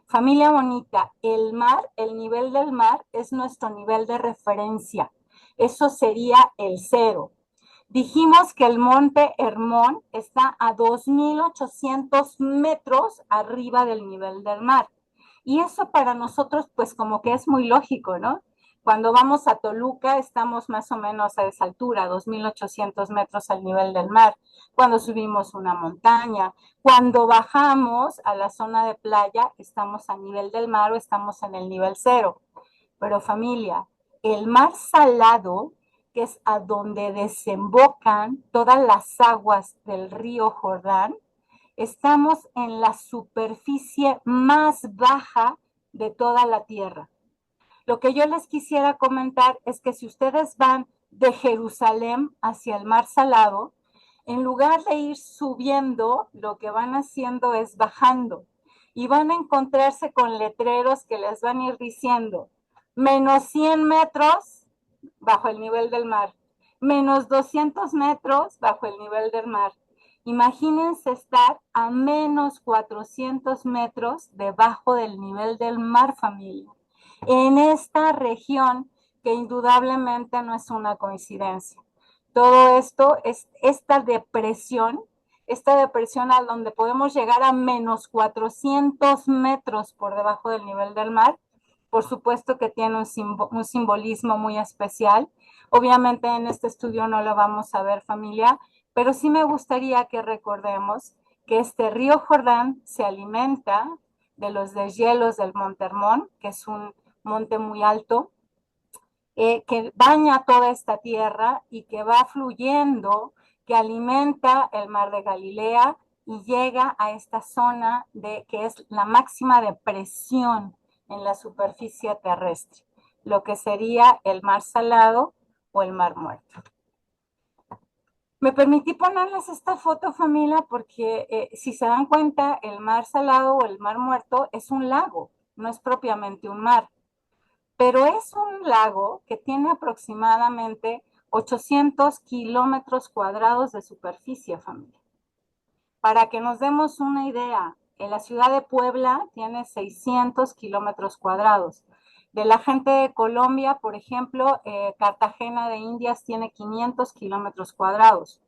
Familia bonita, el mar, el nivel del mar es nuestro nivel de referencia. Eso sería el cero. Dijimos que el monte Hermón está a 2.800 metros arriba del nivel del mar. Y eso para nosotros, pues como que es muy lógico, ¿no? Cuando vamos a Toluca estamos más o menos a esa altura, 2.800 metros al nivel del mar. Cuando subimos una montaña, cuando bajamos a la zona de playa, estamos a nivel del mar o estamos en el nivel cero. Pero familia, el mar Salado, que es a donde desembocan todas las aguas del río Jordán, estamos en la superficie más baja de toda la tierra. Lo que yo les quisiera comentar es que si ustedes van de Jerusalén hacia el mar Salado, en lugar de ir subiendo, lo que van haciendo es bajando y van a encontrarse con letreros que les van a ir diciendo menos 100 metros bajo el nivel del mar, menos 200 metros bajo el nivel del mar. Imagínense estar a menos 400 metros debajo del nivel del mar, familia, en esta región que indudablemente no es una coincidencia. Todo esto es esta depresión a donde podemos llegar a menos 400 metros por debajo del nivel del mar. Por supuesto que tiene un simbolismo muy especial. Obviamente en este estudio no lo vamos a ver, familia, pero sí me gustaría que recordemos que este río Jordán se alimenta de los deshielos del Monte Hermón, que es un monte muy alto, que baña toda esta tierra y que va fluyendo, que alimenta el mar de Galilea y llega a esta zona que es la máxima depresión en la superficie terrestre, lo que sería el mar Salado o el mar Muerto. Me permití ponerles esta foto, familia, porque si se dan cuenta, el mar Salado o el mar Muerto es un lago, no es propiamente un mar, pero es un lago que tiene aproximadamente 800 kilómetros cuadrados de superficie, familia. Para que nos demos una idea, en la ciudad de Puebla tiene 600 kilómetros cuadrados. De la gente de Colombia, por ejemplo, Cartagena de Indias tiene 500 kilómetros cuadrados.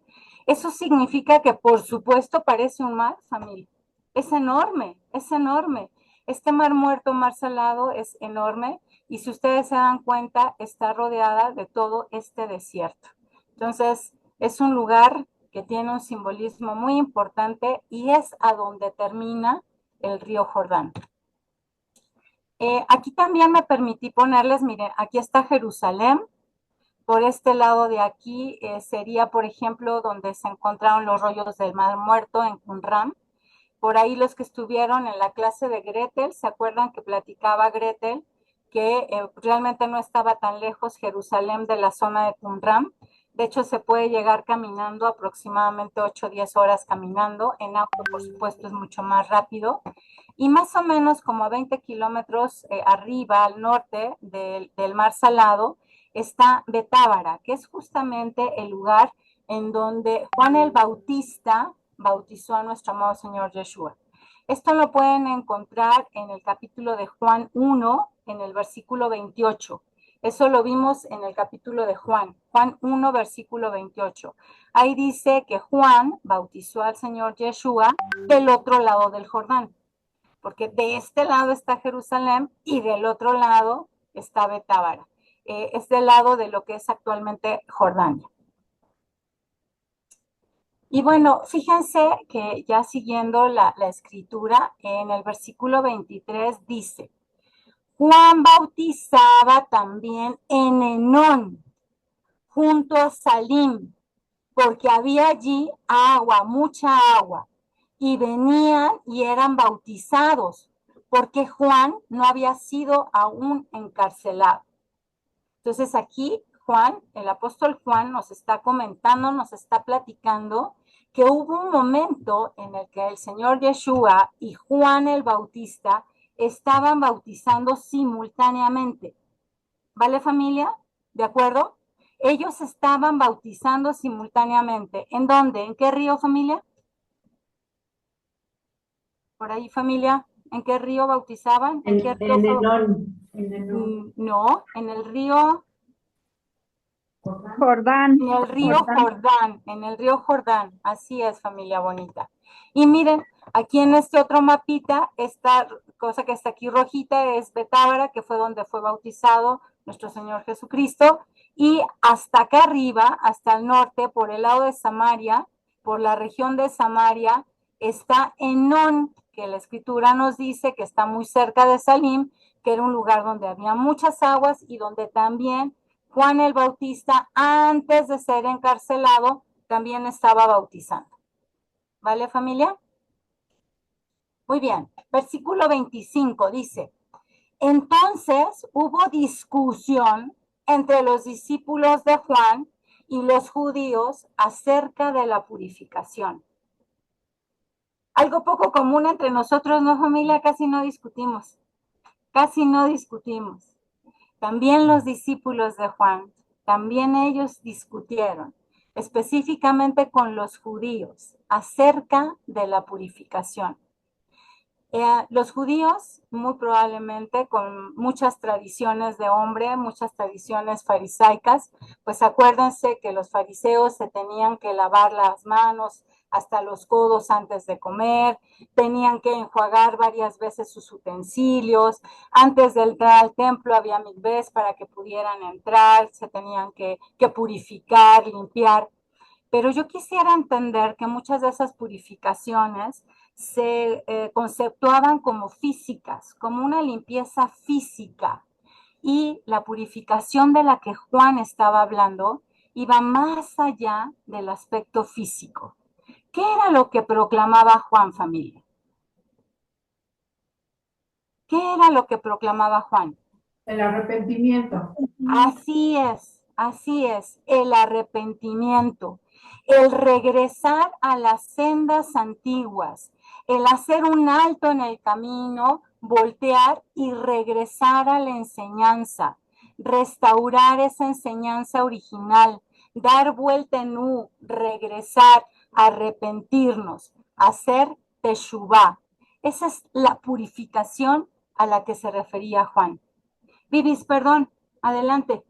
Eso significa que, por supuesto, parece un mar, familia. Es enorme, es enorme. Este mar Muerto, mar Salado, es enorme y si ustedes se dan cuenta, está rodeada de todo este desierto. Entonces, es un lugar que tiene un simbolismo muy importante y es a donde termina el río Jordán. Aquí también me permití ponerles, miren, aquí está Jerusalén. Por este lado de aquí sería, por ejemplo, donde se encontraron los rollos del Mar Muerto en Qumran. Por ahí los que estuvieron en la clase de Gretel, ¿se acuerdan que platicaba Gretel que realmente no estaba tan lejos Jerusalén de la zona de Qumran? De hecho, se puede llegar caminando aproximadamente 8 o 10 horas caminando. En auto, por supuesto, es mucho más rápido. Y más o menos como a 20 kilómetros arriba, al norte del Mar Salado, está Betábara, que es justamente el lugar en donde Juan el Bautista bautizó a nuestro amado Señor Yeshua. Esto lo pueden encontrar en el capítulo de Juan 1, en el versículo 28. Eso lo vimos en el capítulo de Juan 1, versículo 28. Ahí dice que Juan bautizó al Señor Yeshua del otro lado del Jordán, porque de este lado está Jerusalén y del otro lado está Betábara. Es del lado de lo que es actualmente Jordania. Y bueno, fíjense que ya siguiendo la escritura, en el versículo 23 dice, Juan bautizaba también en Enón, junto a Salim, porque había allí agua, mucha agua, y venían y eran bautizados, porque Juan no había sido aún encarcelado. Entonces aquí Juan, el apóstol Juan nos está comentando, nos está platicando que hubo un momento en el que el Señor Yeshua y Juan el Bautista estaban bautizando simultáneamente. ¿Vale, familia? ¿De acuerdo? Ellos estaban bautizando simultáneamente. ¿En dónde? ¿En qué río, familia? Por ahí, familia. ¿En qué río bautizaban? ¿En qué río? No, en el río Jordán. En el río Jordán, en el río Jordán. Así es, familia bonita. Y miren, aquí en este otro mapita, esta cosa que está aquí rojita es Betábara, que fue donde fue bautizado nuestro Señor Jesucristo. Y hasta acá arriba, hasta el norte, por el lado de Samaria, por la región de Samaria, está Enón, que la escritura nos dice que está muy cerca de Salim, que era un lugar donde había muchas aguas y donde también Juan el Bautista, antes de ser encarcelado, también estaba bautizando. ¿Vale, familia? Muy bien. Versículo 25 dice, entonces hubo discusión entre los discípulos de Juan y los judíos acerca de la purificación. Algo poco común entre nosotros, ¿no, familia? Casi no discutimos. Casi no discutimos. También los discípulos de Juan, también ellos discutieron, específicamente con los judíos, acerca de la purificación. Los judíos, muy probablemente con muchas tradiciones de hombre, muchas tradiciones farisaicas, pues acuérdense que los fariseos se tenían que lavar las manos hasta los codos antes de comer, tenían que enjuagar varias veces sus utensilios, antes de entrar al templo había mikvés para que pudieran entrar, se tenían que purificar, limpiar. Pero yo quisiera entender que muchas de esas purificaciones se conceptuaban como físicas, como una limpieza física. Y la purificación de la que Juan estaba hablando iba más allá del aspecto físico. ¿Qué era lo que proclamaba Juan, familia? ¿Qué era lo que proclamaba Juan? El arrepentimiento. Así es, el arrepentimiento, el regresar a las sendas antiguas, el hacer un alto en el camino, voltear y regresar a la enseñanza, restaurar esa enseñanza original, dar vuelta en U, regresar, arrepentirnos, hacer teshuvá. Esa es la purificación a la que se refería Juan. Vivis, perdón, adelante.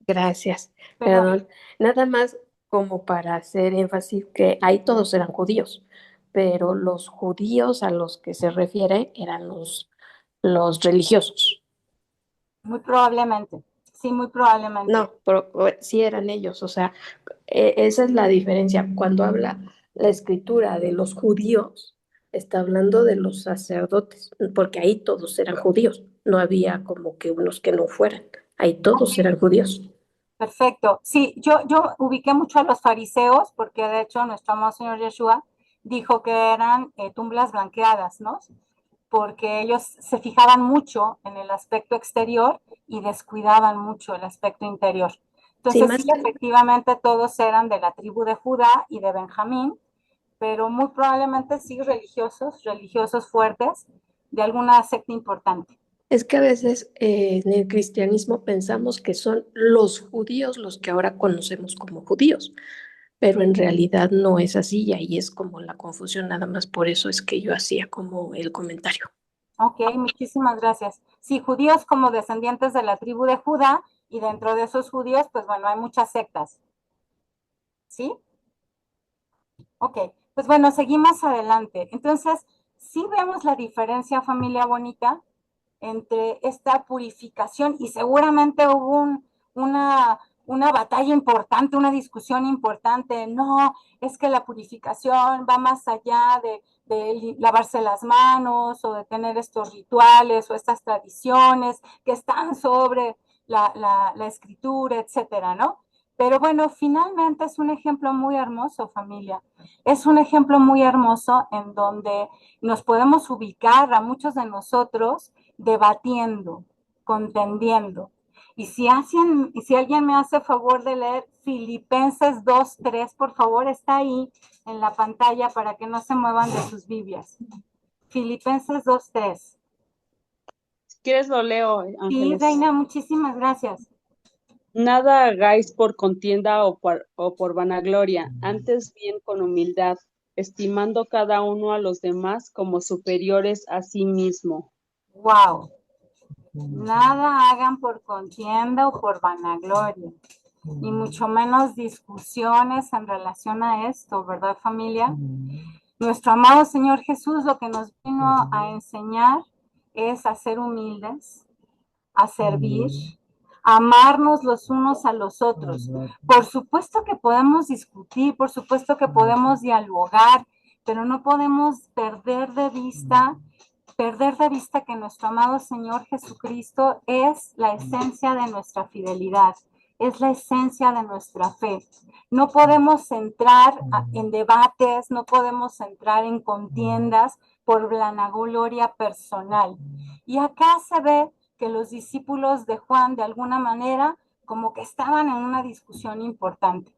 Gracias, perdón. Nada más como para hacer énfasis que ahí todos eran judíos, pero los judíos a los que se refiere eran los religiosos. Muy probablemente, sí, muy probablemente. No, pero sí eran ellos, o sea, esa es la diferencia. Cuando habla la escritura de los judíos, está hablando de los sacerdotes, porque ahí todos eran judíos, no había como que unos que no fueran, ahí todos eran judíos. Perfecto. Sí, yo ubiqué mucho a los fariseos porque de hecho nuestro amado Señor Yeshua dijo que eran tumbas blanqueadas, ¿no? Porque ellos se fijaban mucho en el aspecto exterior y descuidaban mucho el aspecto interior. Entonces sí, efectivamente todos eran de la tribu de Judá y de Benjamín, pero muy probablemente sí religiosos fuertes de alguna secta importante. Es que a veces en el cristianismo pensamos que son los judíos los que ahora conocemos como judíos, pero en realidad no es así y ahí es como la confusión, nada más por eso es que yo hacía como el comentario. Ok, muchísimas gracias. Sí, judíos como descendientes de la tribu de Judá y dentro de esos judíos, pues bueno, hay muchas sectas. ¿Sí? Ok, pues bueno, seguimos adelante. Entonces, sí vemos la diferencia, familia bonita, entre esta purificación y seguramente hubo una batalla importante, una discusión importante. No, es que la purificación va más allá de lavarse las manos o de tener estos rituales o estas tradiciones que están sobre la escritura, etcétera, ¿no? Pero bueno, finalmente es un ejemplo muy hermoso, familia. Es un ejemplo muy hermoso en donde nos podemos ubicar a muchos de nosotros debatiendo, contendiendo. Y si alguien me hace favor de leer Filipenses 2:3, por favor, está ahí en la pantalla para que no se muevan de sus Biblias. Filipenses 2:3. Si quieres lo leo, Sí, Ángeles. Reina, muchísimas gracias. Nada hagáis por contienda o por vanagloria, antes bien con humildad, estimando cada uno a los demás como superiores a sí mismo. Wow. Nada hagan por contienda o por vanagloria, y mucho menos discusiones en relación a esto, ¿verdad, familia? Nuestro amado Señor Jesús lo que nos vino a enseñar es a ser humildes, a servir, a amarnos los unos a los otros. Por supuesto que podemos discutir, por supuesto que podemos dialogar, pero no podemos perder de vista que nuestro amado Señor Jesucristo es la esencia de nuestra fidelidad, es la esencia de nuestra fe. No podemos entrar en debates, no podemos entrar en contiendas por vanagloria personal. Y acá se ve que los discípulos de Juan, de alguna manera, como que estaban en una discusión importante.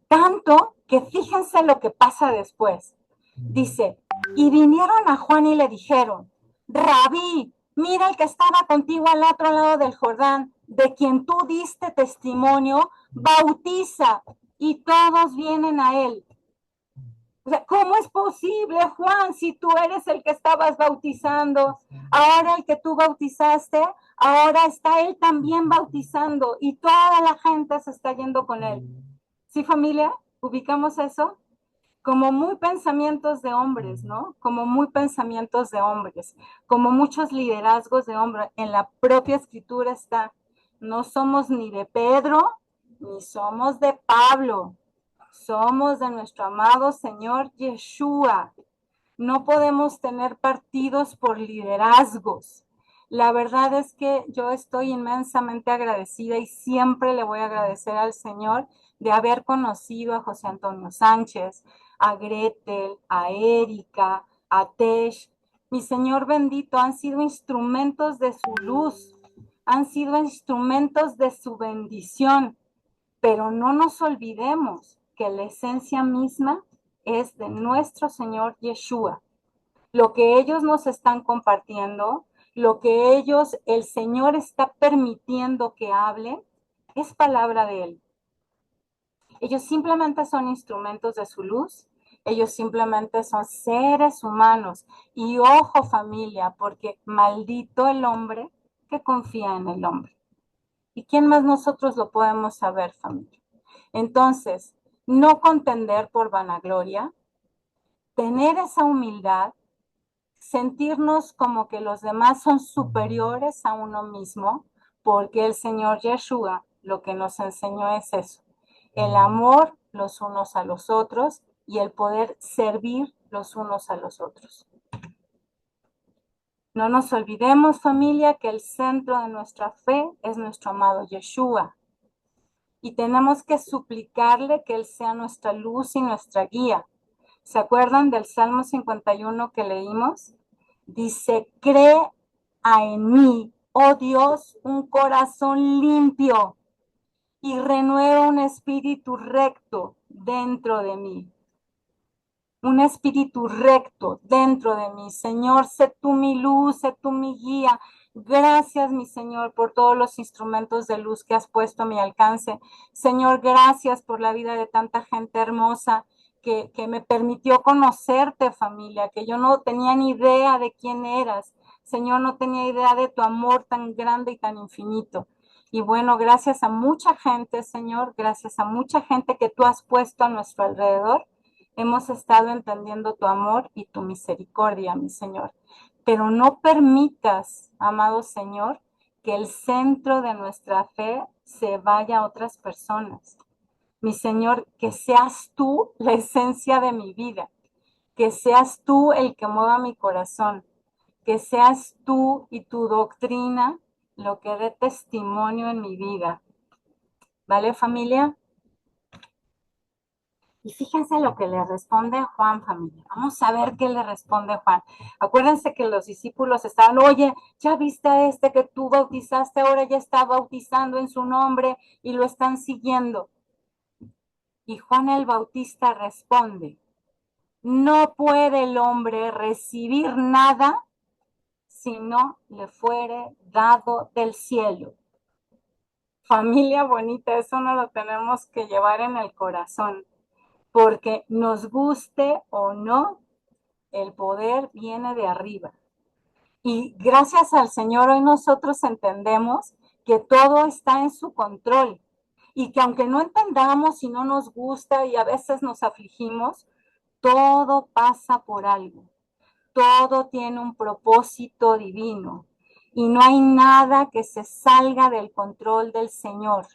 Tanto que fíjense lo que pasa después. Dice, y vinieron a Juan y le dijeron, Rabí, mira el que estaba contigo al otro lado del Jordán, de quien tú diste testimonio, bautiza, y todos vienen a él. O sea, ¿cómo es posible, Juan, si tú eres el que estabas bautizando? Ahora el que tú bautizaste, ahora está él también bautizando, y toda la gente se está yendo con él. ¿Sí, familia? ¿Ubicamos eso? Como muy pensamientos de hombres, ¿no? Como muy pensamientos de hombres, como muchos liderazgos de hombres. En la propia escritura está, no somos ni de Pedro, ni somos de Pablo, somos de nuestro amado Señor Yeshua. No podemos tener partidos por liderazgos. La verdad es que yo estoy inmensamente agradecida y siempre le voy a agradecer al Señor de haber conocido a José Antonio Sánchez, a Gretel, a Erika, a Tesh. Mi Señor bendito, han sido instrumentos de su luz, han sido instrumentos de su bendición, pero no nos olvidemos que la esencia misma es de nuestro Señor Yeshua. Lo que ellos nos están compartiendo, lo que el Señor está permitiendo que hablen, es palabra de Él. Ellos simplemente son instrumentos de su luz, ellos simplemente son seres humanos. Y ojo, familia, porque maldito el hombre que confía en el hombre. ¿Y quién más nosotros lo podemos saber, familia? Entonces, no contender por vanagloria, tener esa humildad, sentirnos como que los demás son superiores a uno mismo, porque el Señor Yeshua lo que nos enseñó es eso, el amor los unos a los otros y el poder servir los unos a los otros. No nos olvidemos, familia, que el centro de nuestra fe es nuestro amado Yeshua. Y tenemos que suplicarle que Él sea nuestra luz y nuestra guía. ¿Se acuerdan del Salmo 51 que leímos? Dice, crea en mí, oh Dios, un corazón limpio y renueva un espíritu recto dentro de mí. Un espíritu recto dentro de mí. Señor, sé tú mi luz, sé tú mi guía. Gracias, mi Señor, por todos los instrumentos de luz que has puesto a mi alcance. Señor, gracias por la vida de tanta gente hermosa que me permitió conocerte, familia, que yo no tenía ni idea de quién eras. Señor, no tenía idea de tu amor tan grande y tan infinito. Y bueno, gracias a mucha gente, Señor, gracias a mucha gente que tú has puesto a nuestro alrededor, hemos estado entendiendo tu amor y tu misericordia, mi Señor. Pero no permitas, amado Señor, que el centro de nuestra fe se vaya a otras personas. Mi Señor, que seas tú la esencia de mi vida, que seas tú el que mueva mi corazón, que seas tú y tu doctrina lo que dé testimonio en mi vida. ¿Vale, familia? Y fíjense lo que le responde Juan, familia. Vamos a ver qué le responde Juan. Acuérdense que los discípulos estaban, oye, ¿ya viste a este que tú bautizaste? Ahora ya está bautizando en su nombre y lo están siguiendo. Y Juan el Bautista responde, no puede el hombre recibir nada si no le fuere dado del cielo. Familia bonita, eso no lo tenemos que llevar en el corazón, porque nos guste o no, el poder viene de arriba. Y gracias al Señor hoy nosotros entendemos que todo está en su control y que aunque no entendamos y no nos gusta y a veces nos afligimos, todo pasa por algo. Todo tiene un propósito divino y no hay nada que se salga del control del Señor.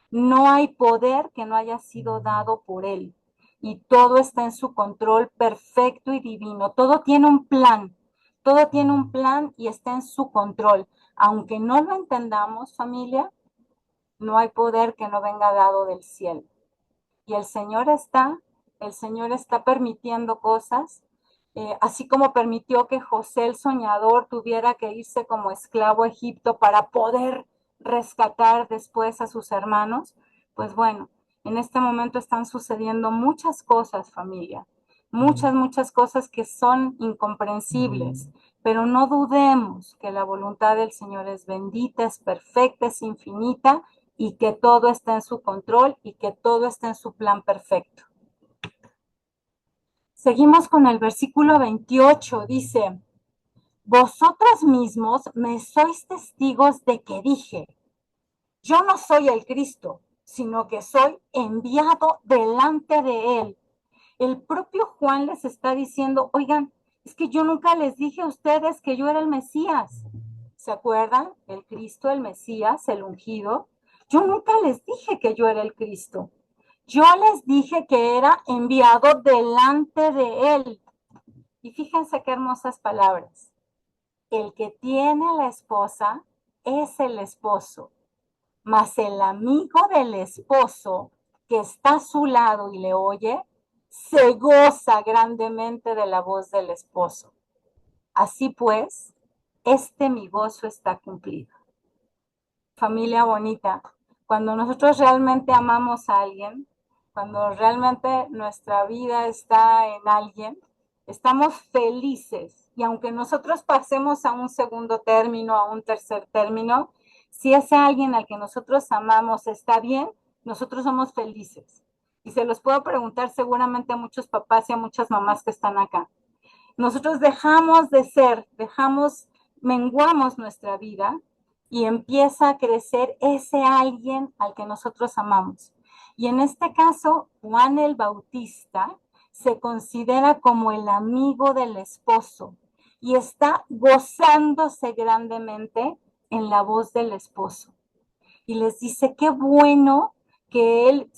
No hay poder que no haya sido dado por Él y todo está en su control perfecto y divino. Todo tiene un plan y está en su control. Aunque no lo entendamos, familia, no hay poder que no venga dado del cielo. Y el Señor está permitiendo cosas, así como permitió que José el soñador tuviera que irse como esclavo a Egipto para poder rescatar después a sus hermanos. Pues bueno, en este momento están sucediendo muchas cosas, familia, muchas cosas que son incomprensibles, pero no dudemos que la voluntad del Señor es bendita, es perfecta, es infinita y que todo está en su control y que todo está en su plan perfecto. Seguimos con el versículo 28, dice, vosotros mismos me sois testigos de que dije, yo no soy el Cristo, sino que soy enviado delante de Él. El propio Juan les está diciendo, oigan, es que yo nunca les dije a ustedes que yo era el Mesías. ¿Se acuerdan? El Cristo, el Mesías, el ungido. Yo nunca les dije que yo era el Cristo. Yo les dije que era enviado delante de Él. Y fíjense qué hermosas palabras. El que tiene la esposa es el esposo, mas el amigo del esposo que está a su lado y le oye, se goza grandemente de la voz del esposo. Así pues, mi gozo está cumplido. Familia bonita, cuando nosotros realmente amamos a alguien, cuando realmente nuestra vida está en alguien, estamos felices. Y aunque nosotros pasemos a un segundo término, a un tercer término, si ese alguien al que nosotros amamos está bien, nosotros somos felices. Y se los puedo preguntar seguramente a muchos papás y a muchas mamás que están acá. Nosotros dejamos de ser, menguamos nuestra vida y empieza a crecer ese alguien al que nosotros amamos. Y en este caso, Juan el Bautista se considera como el amigo del esposo y está gozándose grandemente en la voz del esposo. Y les dice, qué bueno que él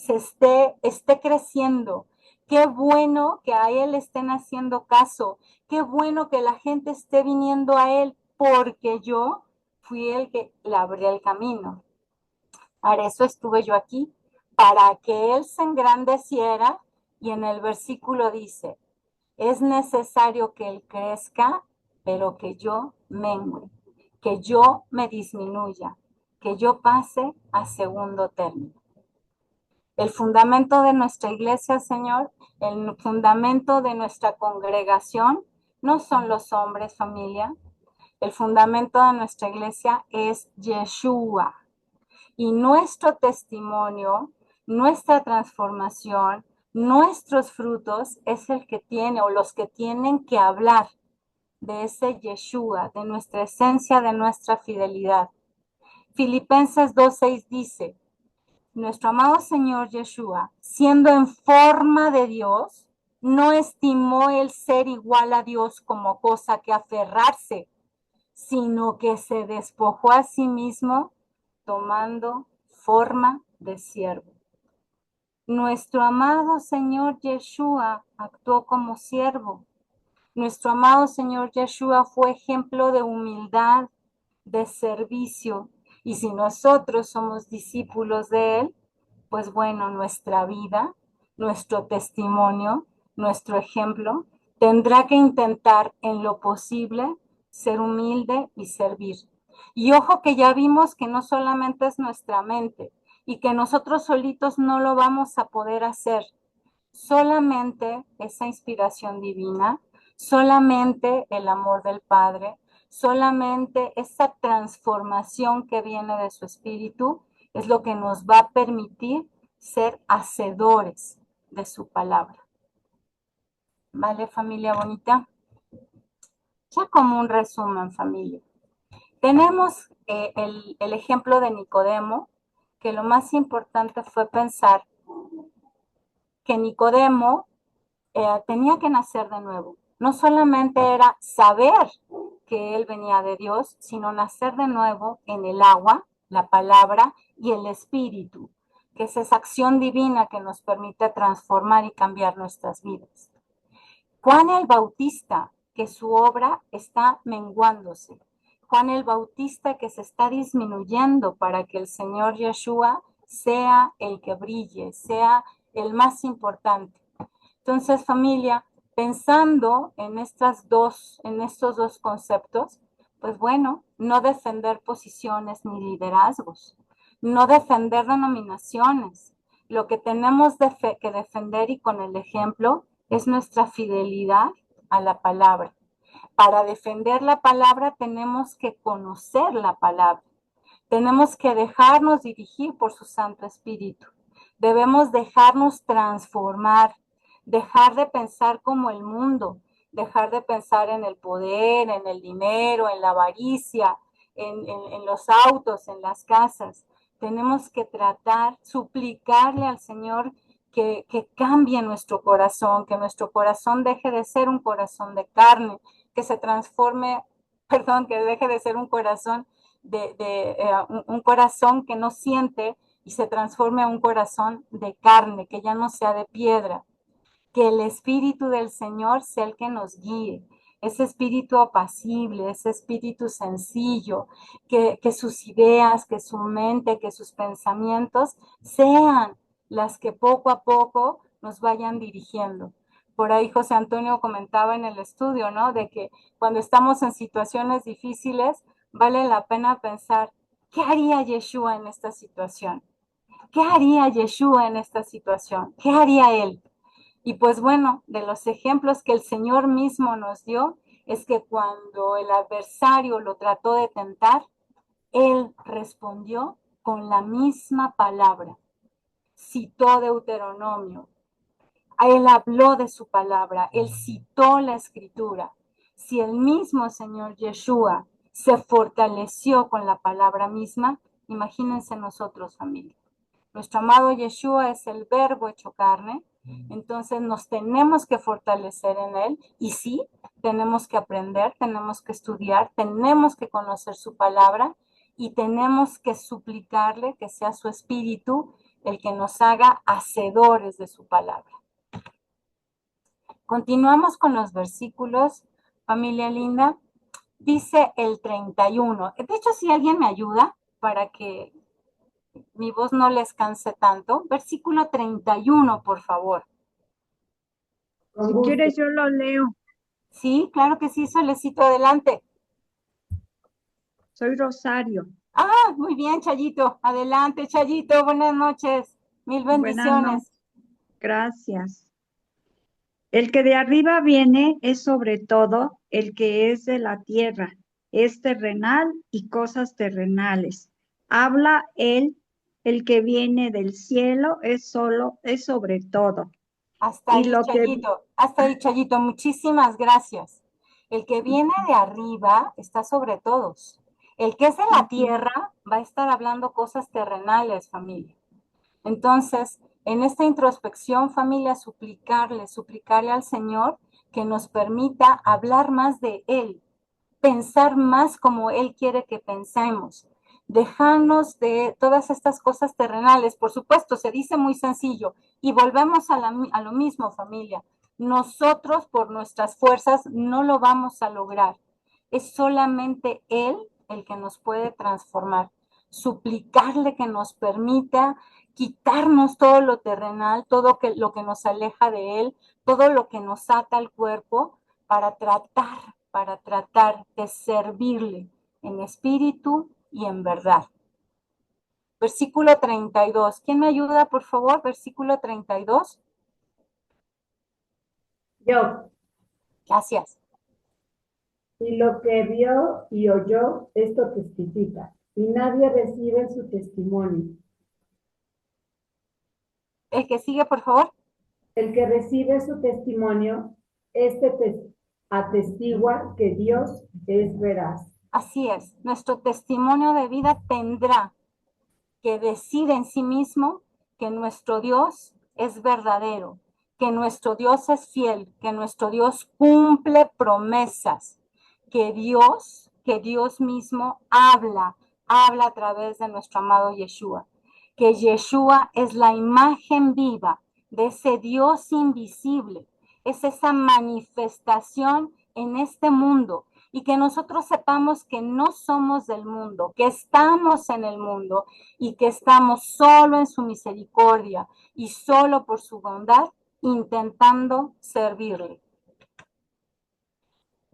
esté creciendo, qué bueno que a él estén haciendo caso, qué bueno que la gente esté viniendo a él, porque yo fui el que le abrí el camino. Para eso estuve yo aquí, para que él se engrandeciera, y en el versículo dice, es necesario que él crezca, pero que yo mengue, que yo me disminuya, que yo pase a segundo término. El fundamento de nuestra iglesia, Señor, el fundamento de nuestra congregación, no son los hombres, familia. El fundamento de nuestra iglesia es Yeshua. Y nuestro testimonio, nuestra transformación, nuestros frutos es el que tiene o los que tienen que hablar de ese Yeshua, de nuestra esencia, de nuestra fidelidad. Filipenses 2:6 dice, nuestro amado Señor Yeshua, siendo en forma de Dios, no estimó el ser igual a Dios como cosa que aferrarse, sino que se despojó a sí mismo tomando forma de siervo. Nuestro amado Señor Yeshua actuó como siervo. Nuestro amado Señor Yeshua fue ejemplo de humildad, de servicio. Y si nosotros somos discípulos de Él, pues bueno, nuestra vida, nuestro testimonio, nuestro ejemplo, tendrá que intentar en lo posible ser humilde y servir. Y ojo que ya vimos que no solamente es nuestra mente y que nosotros solitos no lo vamos a poder hacer. Solamente esa inspiración divina, solamente el amor del Padre, solamente esa transformación que viene de su espíritu es lo que nos va a permitir ser hacedores de su palabra. ¿Vale, familia bonita? Ya como un resumen, familia. Tenemos el ejemplo de Nicodemo, que lo más importante fue pensar que Nicodemo tenía que nacer de nuevo. No solamente era saber que él venía de Dios, sino nacer de nuevo en el agua, la palabra y el espíritu, que es esa acción divina que nos permite transformar y cambiar nuestras vidas. Juan el Bautista, que su obra está menguándose. Juan el Bautista que se está disminuyendo para que el Señor Yeshua sea el que brille, sea el más importante. Entonces, familia, pensando en estos dos conceptos, pues bueno, no defender posiciones ni liderazgos, no defender denominaciones. Lo que tenemos que defender y con el ejemplo es nuestra fidelidad a la palabra. Para defender la palabra tenemos que conocer la palabra. Tenemos que dejarnos dirigir por su Santo Espíritu. Debemos dejarnos transformar, dejar de pensar como el mundo, dejar de pensar en el poder, en el dinero, en la avaricia, en los autos, en las casas. Tenemos que tratar, suplicarle al Señor que cambie nuestro corazón, que nuestro corazón deje de ser un corazón de carne, que se transforme, que deje de ser un corazón un corazón que no siente y se transforme en un corazón de carne, que ya no sea de piedra. Que el Espíritu del Señor sea el que nos guíe, ese espíritu apacible, ese espíritu sencillo, que sus ideas, que su mente, que sus pensamientos sean las que poco a poco nos vayan dirigiendo. Por ahí José Antonio comentaba en el estudio, ¿no? De que cuando estamos en situaciones difíciles, vale la pena pensar, ¿qué haría Yeshua en esta situación? ¿Qué haría Yeshua en esta situación? ¿Qué haría él? Y pues bueno, de los ejemplos que el Señor mismo nos dio, es que cuando el adversario lo trató de tentar, él respondió con la misma palabra. Citó Deuteronomio. Él habló de su palabra, él citó la escritura. Si el mismo Señor Yeshua se fortaleció con la palabra misma, imagínense nosotros, familia. Nuestro amado Yeshua es el verbo hecho carne, entonces nos tenemos que fortalecer en él y sí, tenemos que aprender, tenemos que estudiar, tenemos que conocer su palabra y tenemos que suplicarle que sea su espíritu el que nos haga hacedores de su palabra. Continuamos con los versículos, familia linda. Dice el 31. De hecho, si alguien me ayuda para que mi voz no les canse tanto. Versículo 31, por favor. Si quieres, yo lo leo. Sí, claro que sí, Solecito, adelante. Soy Rosario. Ah, muy bien, Chayito. Adelante, Chayito. Buenas noches. Mil bendiciones. Gracias. El que de arriba viene es sobre todo el que es de la tierra, es terrenal y cosas terrenales. Habla él, el que viene del cielo es sobre todo. Hasta ahí, Chayito, hasta ahí, Chayito, muchísimas gracias. El que viene de arriba está sobre todos. El que es de la tierra va a estar hablando cosas terrenales, familia. Entonces, en esta introspección, familia, suplicarle al Señor que nos permita hablar más de Él, pensar más como Él quiere que pensemos, dejarnos de todas estas cosas terrenales. Por supuesto, se dice muy sencillo y volvemos a lo mismo, familia. Nosotros por nuestras fuerzas no lo vamos a lograr. Es solamente Él el que nos puede transformar. Suplicarle que nos permita quitarnos todo lo terrenal, lo que nos aleja de Él, todo lo que nos ata al cuerpo, para tratar de servirle en espíritu y en verdad. Versículo 32. ¿Quién me ayuda, por favor? Versículo 32. Yo. Gracias. Y lo que vio y oyó, esto testifica, y nadie recibe su testimonio. El que sigue, por favor. El que recibe su testimonio, atestigua que Dios es veraz. Así es. Nuestro testimonio de vida tendrá que decir en sí mismo que nuestro Dios es verdadero, que nuestro Dios es fiel, que nuestro Dios cumple promesas, que Dios mismo habla a través de nuestro amado Yeshua, que Yeshua es la imagen viva de ese Dios invisible, es esa manifestación en este mundo, y que nosotros sepamos que no somos del mundo, que estamos en el mundo y que estamos solo en su misericordia y solo por su bondad intentando servirle.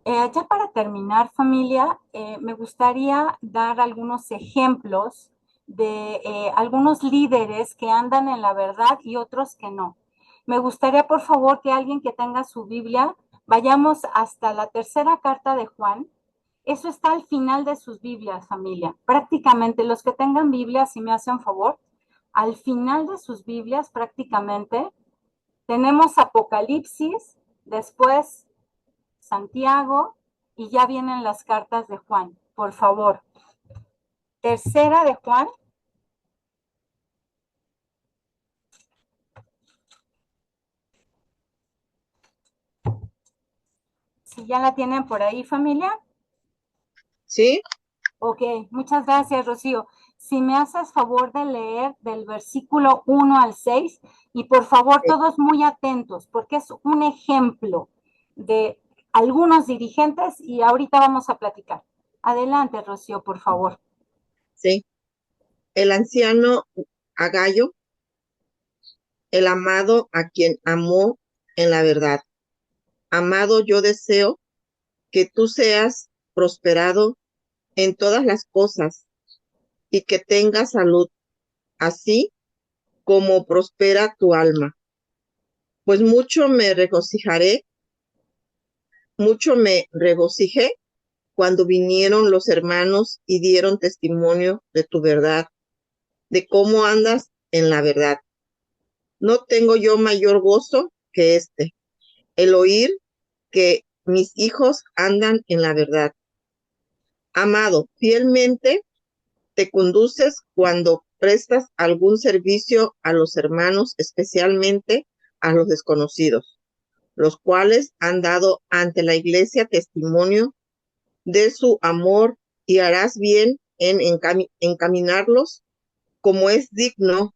Ya para terminar, familia, me gustaría dar algunos ejemplos de algunos líderes que andan en la verdad y otros que no. Me gustaría, por favor, que alguien que tenga su Biblia, vayamos hasta la tercera carta de Juan. Eso está al final de sus Biblias, familia. Prácticamente, los que tengan Biblia, si me hacen favor, al final de sus Biblias, prácticamente, tenemos Apocalipsis, después Santiago, y ya vienen las cartas de Juan. Por favor. Tercera de Juan. Si ya la tienen por ahí, familia. ¿Sí? Ok, muchas gracias, Rocío. Si me haces favor de leer del versículo 1 al 6, y por favor todos muy atentos, porque es un ejemplo de algunos dirigentes y ahorita vamos a platicar. Adelante, Rocío, por favor. Sí. El anciano Agallo, el amado a quien amó en la verdad. Amado, yo deseo que tú seas prosperado en todas las cosas y que tengas salud, así como prospera tu alma. Pues mucho me regocijé cuando vinieron los hermanos y dieron testimonio de tu verdad, de cómo andas en la verdad. No tengo yo mayor gozo que el oír que mis hijos andan en la verdad. Amado, fielmente te conduces cuando prestas algún servicio a los hermanos, especialmente a los desconocidos, los cuales han dado ante la iglesia testimonio de su amor, y harás bien en encaminarlos como es digno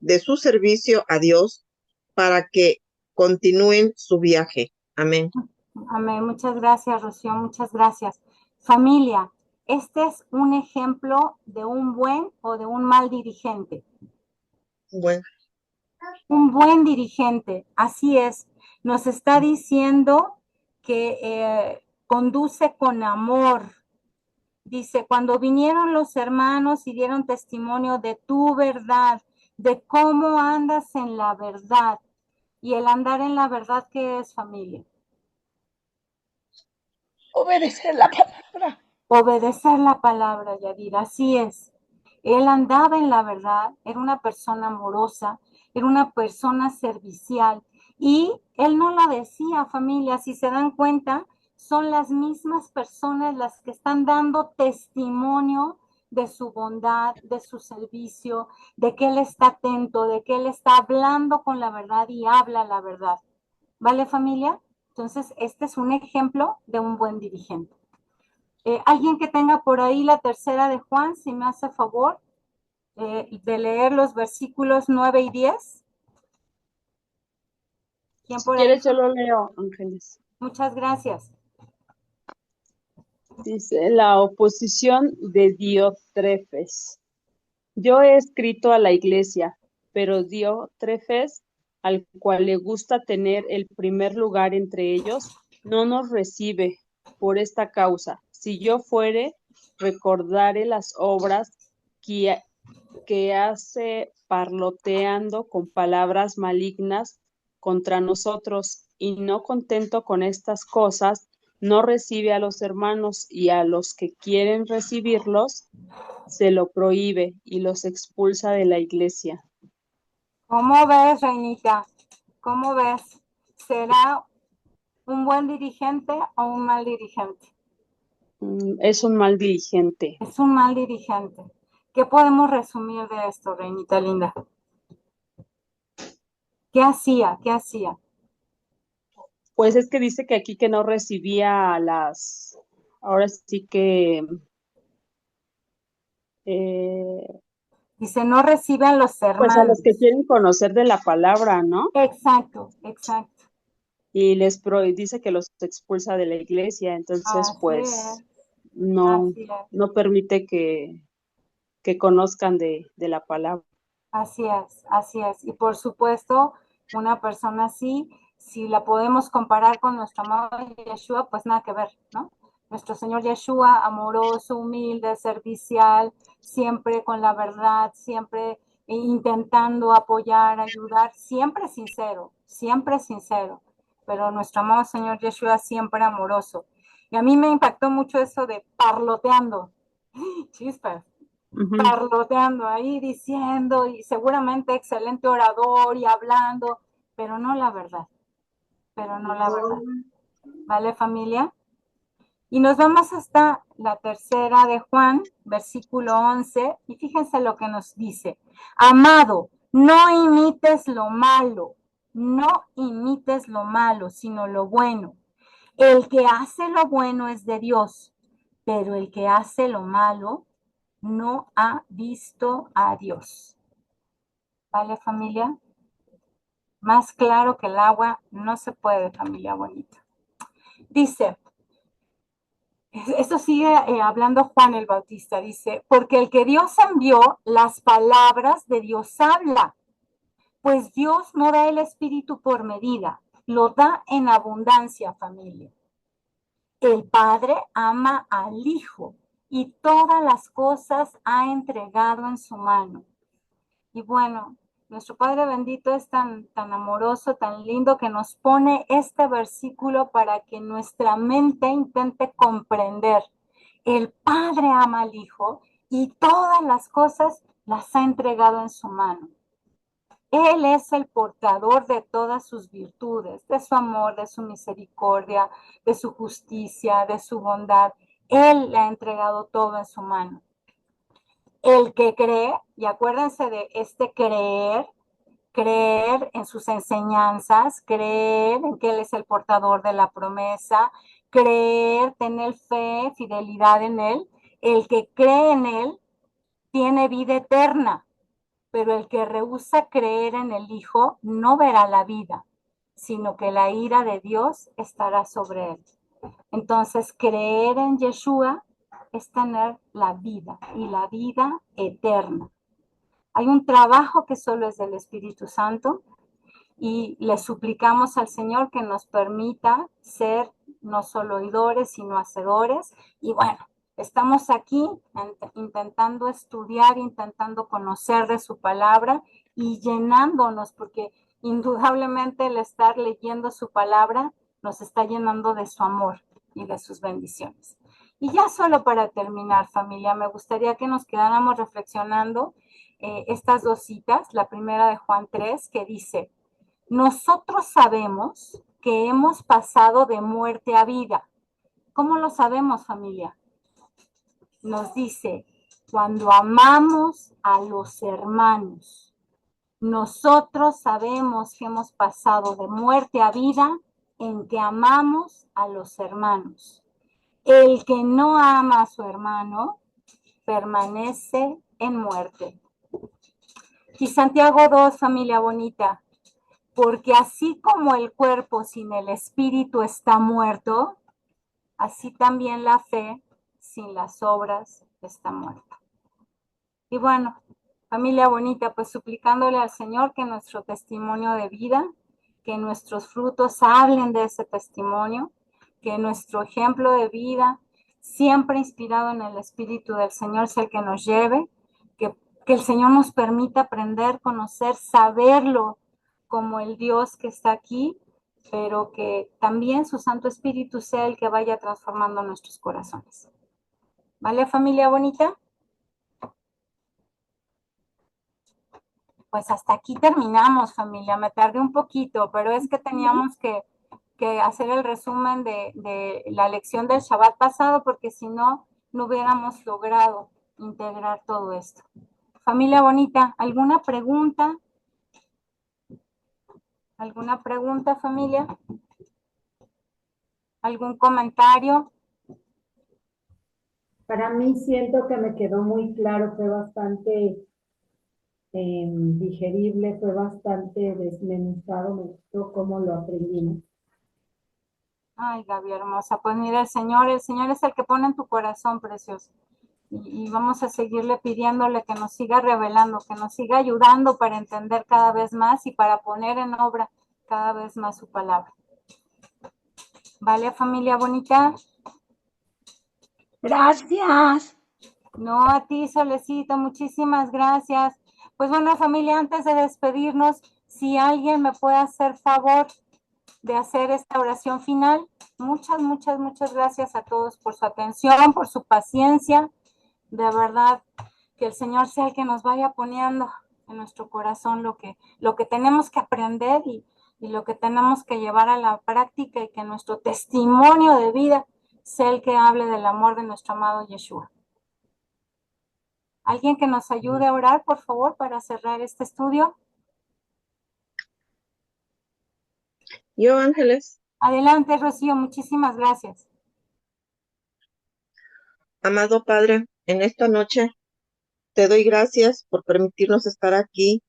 de su servicio a Dios, para que continúen su viaje. Amén. Amén. Muchas gracias, Rocío. Muchas gracias. Familia, este es un ejemplo de un buen o de un mal dirigente. Bueno. Un buen dirigente, así es. Nos está diciendo que conduce con amor. Dice, cuando vinieron los hermanos y dieron testimonio de tu verdad, de cómo andas en la verdad. Y el andar en la verdad, ¿qué es, familia? Obedecer la palabra. Obedecer la palabra, Yadira, así es. Él andaba en la verdad, era una persona amorosa, era una persona servicial, y él no lo decía, familia, si se dan cuenta, son las mismas personas las que están dando testimonio de su bondad, de su servicio, de que él está atento, de que él está hablando con la verdad y habla la verdad. ¿Vale, familia? Entonces, este es un ejemplo de un buen dirigente. Alguien que tenga por ahí la tercera de Juan, si me hace favor de leer los versículos 9 y 10. ¿Quién por Si quieres, ahí? yo lo leo, Ángeles. Muchas gracias. Dice, la oposición de Diótrefes. Yo he escrito a la iglesia, pero Diótrefes, al cual le gusta tener el primer lugar entre ellos, no nos recibe por esta causa. Si yo fuere, recordaré las obras que hace parloteando con palabras malignas contra nosotros, y no contento con estas cosas, no recibe a los hermanos, y a los que quieren recibirlos se lo prohíbe y los expulsa de la iglesia. ¿Cómo ves, Reinita? ¿Cómo ves? ¿Será un buen dirigente o un mal dirigente? Es un mal dirigente. Es un mal dirigente. ¿Qué podemos resumir de esto, Reinita linda? ¿Qué hacía? ¿Qué hacía? Pues es que dice que aquí que no recibía ahora sí que, dice, no reciben los hermanos. Pues a los que quieren conocer de la palabra, ¿no? Exacto, exacto. Y dice que los expulsa de la iglesia, entonces pues no permite que conozcan de la palabra. Así es, así es. Y por supuesto, una persona así, si la podemos comparar con nuestro amado Yeshua, pues nada que ver, ¿no? Nuestro Señor Yeshua, amoroso, humilde, servicial, siempre con la verdad, siempre intentando apoyar, ayudar, siempre sincero, pero nuestro amado Señor Yeshua siempre amoroso. Y a mí me impactó mucho eso de parloteando, chispas, parloteando ahí, diciendo, y seguramente excelente orador y hablando, pero no la verdad. ¿Vale, familia? Y nos vamos hasta la tercera de Juan, versículo 11, y fíjense lo que nos dice. Amado, no imites lo malo, sino lo bueno. El que hace lo bueno es de Dios, pero el que hace lo malo no ha visto a Dios. ¿Vale, familia? Más claro que el agua no se puede, familia bonita. Dice, esto sigue hablando Juan el Bautista, dice, porque el que Dios envió, las palabras de Dios habla, pues Dios no da el Espíritu por medida, lo da en abundancia, familia. El Padre ama al Hijo y todas las cosas ha entregado en su mano. Y bueno, nuestro Padre bendito es tan amoroso, tan lindo, que nos pone este versículo para que nuestra mente intente comprender. El Padre ama al Hijo y todas las cosas las ha entregado en su mano. Él es el portador de todas sus virtudes, de su amor, de su misericordia, de su justicia, de su bondad. Él le ha entregado todo en su mano. El que cree, y acuérdense de este creer en sus enseñanzas, creer en que Él es el portador de la promesa, creer, tener fe, fidelidad en Él. El que cree en Él tiene vida eterna, pero el que rehúsa creer en el Hijo no verá la vida, sino que la ira de Dios estará sobre él. Entonces, creer en Yeshua es tener la vida y la vida eterna. Hay un trabajo que solo es del Espíritu Santo y le suplicamos al Señor que nos permita ser no solo oidores, sino hacedores. Y bueno, estamos aquí intentando estudiar, intentando conocer de su palabra y llenándonos, porque indudablemente el estar leyendo su palabra nos está llenando de su amor y de sus bendiciones. Y ya solo para terminar, familia, me gustaría que nos quedáramos reflexionando estas dos citas, la primera de Juan 3, que dice, nosotros sabemos que hemos pasado de muerte a vida. ¿Cómo lo sabemos, familia? Nos dice, cuando amamos a los hermanos, nosotros sabemos que hemos pasado de muerte a vida en que amamos a los hermanos. El que no ama a su hermano permanece en muerte. Y Santiago 2, familia bonita, porque así como el cuerpo sin el espíritu está muerto, así también la fe sin las obras está muerta. Y bueno, Familia bonita, pues suplicándole al Señor que nuestro testimonio de vida, que nuestros frutos hablen de ese testimonio, que nuestro ejemplo de vida, siempre inspirado en el Espíritu del Señor, sea el que nos lleve, que el Señor nos permita aprender, conocer, saberlo como el Dios que está aquí, pero que también su Santo Espíritu sea el que vaya transformando nuestros corazones. ¿Vale, familia bonita? Pues hasta aquí terminamos, familia. Me tardé un poquito, pero es que teníamos que hacer el resumen de la lección del Shabbat pasado, porque si no, no hubiéramos logrado integrar todo esto. Familia bonita, ¿alguna pregunta? ¿Alguna pregunta, familia? ¿Algún comentario? Para mí siento que me quedó muy claro, fue bastante digerible, fue bastante desmenuzado, me gustó cómo lo aprendimos. Ay, Gaby hermosa, pues mira, el Señor es el que pone en tu corazón, precioso. Y vamos a seguirle pidiéndole que nos siga revelando, que nos siga ayudando para entender cada vez más y para poner en obra cada vez más su palabra. ¿Vale, familia bonita? Gracias. No, a ti, Solecito, muchísimas gracias. Pues bueno, familia, antes de despedirnos, si alguien me puede hacer favor de hacer esta oración final. Muchas, muchas, muchas gracias a todos por su atención, por su paciencia. De verdad, que el Señor sea el que nos vaya poniendo en nuestro corazón lo que tenemos que aprender y lo que tenemos que llevar a la práctica, y que nuestro testimonio de vida sea el que hable del amor de nuestro amado Yeshua. ¿Alguien que nos ayude a orar, por favor, para cerrar este estudio? Yo, Ángeles. Adelante, Rocío, muchísimas gracias. Amado Padre, en esta noche te doy gracias por permitirnos estar aquí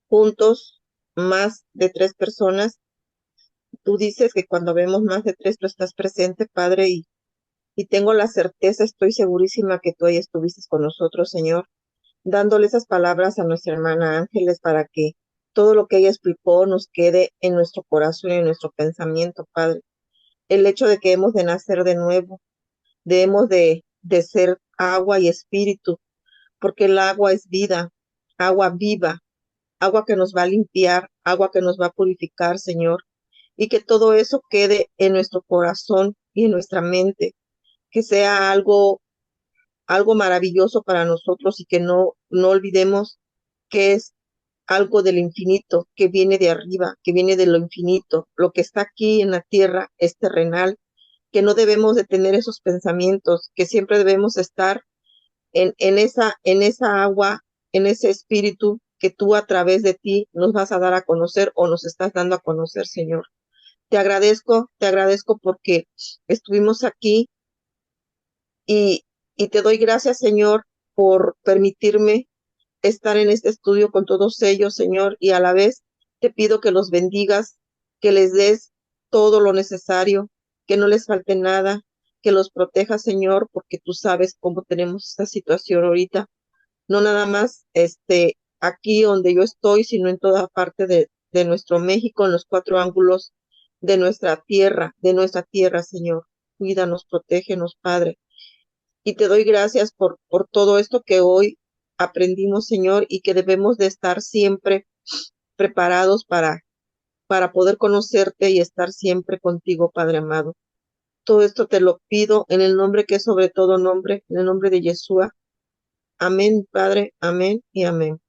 juntos, más de 3 personas. Tú dices que cuando vemos más de 3, tú estás presente, Padre, y tengo la certeza, estoy segurísima que tú ahí estuviste con nosotros, Señor, dándole esas palabras a nuestra hermana Ángeles para que todo lo que ella explicó nos quede en nuestro corazón y en nuestro pensamiento, Padre. El hecho de que hemos de nacer de nuevo, debemos de ser agua y espíritu, porque el agua es vida, agua viva, agua que nos va a limpiar, agua que nos va a purificar, Señor, y que todo eso quede en nuestro corazón y en nuestra mente, que sea algo maravilloso para nosotros, y que no olvidemos que es algo del infinito, que viene de arriba, que viene de lo infinito. Lo que está aquí en la tierra es terrenal, que no debemos de tener esos pensamientos, que siempre debemos estar en esa agua, en ese espíritu que tú a través de ti nos vas a dar a conocer, o nos estás dando a conocer, Señor. Te agradezco porque estuvimos aquí, y te doy gracias, Señor, por permitirme estar en este estudio con todos ellos, Señor, y a la vez te pido que los bendigas, que les des todo lo necesario, que no les falte nada, que los protejas, Señor, porque tú sabes cómo tenemos esta situación ahorita, no nada más aquí donde yo estoy, sino en toda parte de nuestro México, en los 4 ángulos de nuestra tierra, Señor. Cuídanos, protégenos, Padre. Y te doy gracias por todo esto que hoy aprendimos, Señor, y que debemos de estar siempre preparados para poder conocerte y estar siempre contigo, Padre amado. Todo esto te lo pido en el nombre que es sobre todo nombre, en el nombre de Yeshua. Amén, Padre, amén y amén.